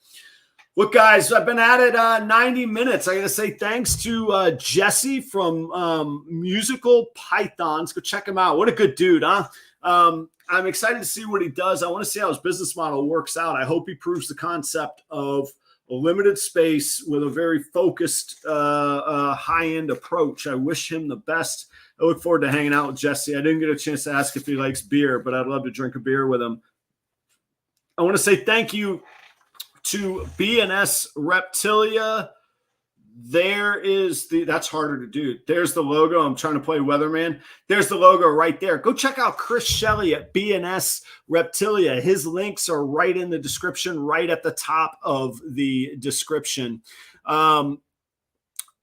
Look, guys, I've been at it 90 minutes. I got to say thanks to Jesse from Musical Pythons. Go check him out. What a good dude, huh? I'm excited to see what he does. I want to see how his business model works out. I hope he proves the concept of a limited space with a very focused high-end approach. I wish him the best. I look forward to hanging out with Jesse. I didn't get a chance to ask if he likes beer, but I'd love to drink a beer with him. I want to say thank you to BandSReptilia. That's harder to do. There's the logo. I'm trying to play weatherman. There's the logo right there. Go check out Chris Shelley at BandSReptilia. His links are right in the description, right at the top of the description.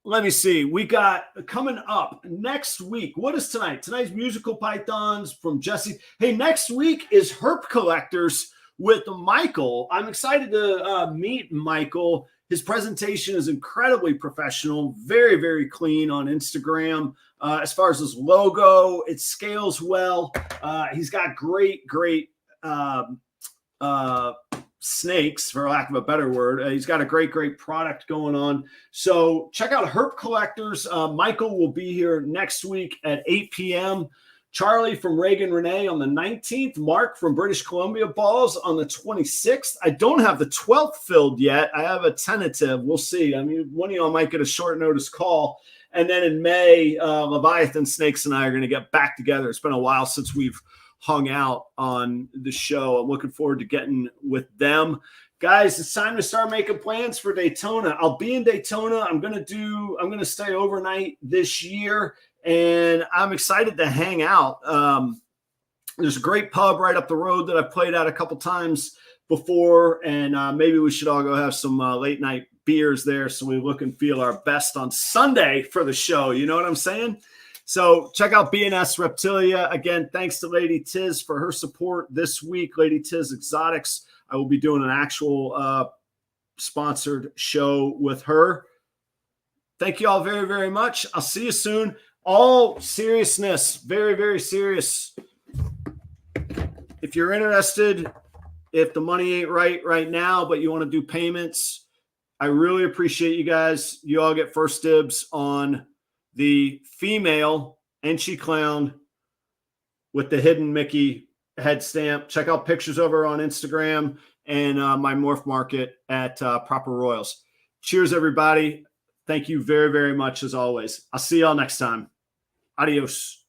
let me see. We got coming up next week. What is tonight? Tonight's Musical Pythons from Jesse. Hey, next week is Herp Collectors with Michael. I'm excited to meet Michael. His presentation is incredibly professional, very, very clean on Instagram. As far as his logo, it scales well. He's got great snakes, for lack of a better word. He's got a great product going on. So check out Herp Collectors. Michael will be here next week at 8 p.m. Charlie from Reagan Renee on the 19th. Mark from British Columbia Balls on the 26th. I don't have the 12th filled yet. I have a tentative. We'll see. I mean, one of y'all might get a short notice call. And then in May, Leviathan Snakes and I are going to get back together. It's been a while since we've hung out on the show. I'm looking forward to getting with them. Guys, it's time to start making plans for Daytona. I'll be in Daytona. I'm going to stay overnight this year. And I'm excited to hang out. There's a great pub right up the road that I've played at a couple times before, and maybe we should all go have some late night beers there so we look and feel our best on Sunday for the show. You know what I'm saying? So check out BandSReptilia. Again, thanks to Lady Tiz for her support this week. Lady Tiz Exotics. I will be doing an actual sponsored show with her. Thank you all very, very much. I'll see you soon. All seriousness, very, very serious. If you're interested, if the money ain't right now, but you want to do payments, I really appreciate you guys. You all get first dibs on the female Enchi Clown with the hidden Mickey head stamp. Check out pictures of her on Instagram and my morph market at Proper Royals. Cheers, everybody. Thank you very, very much as always. I'll see y'all next time. Adios.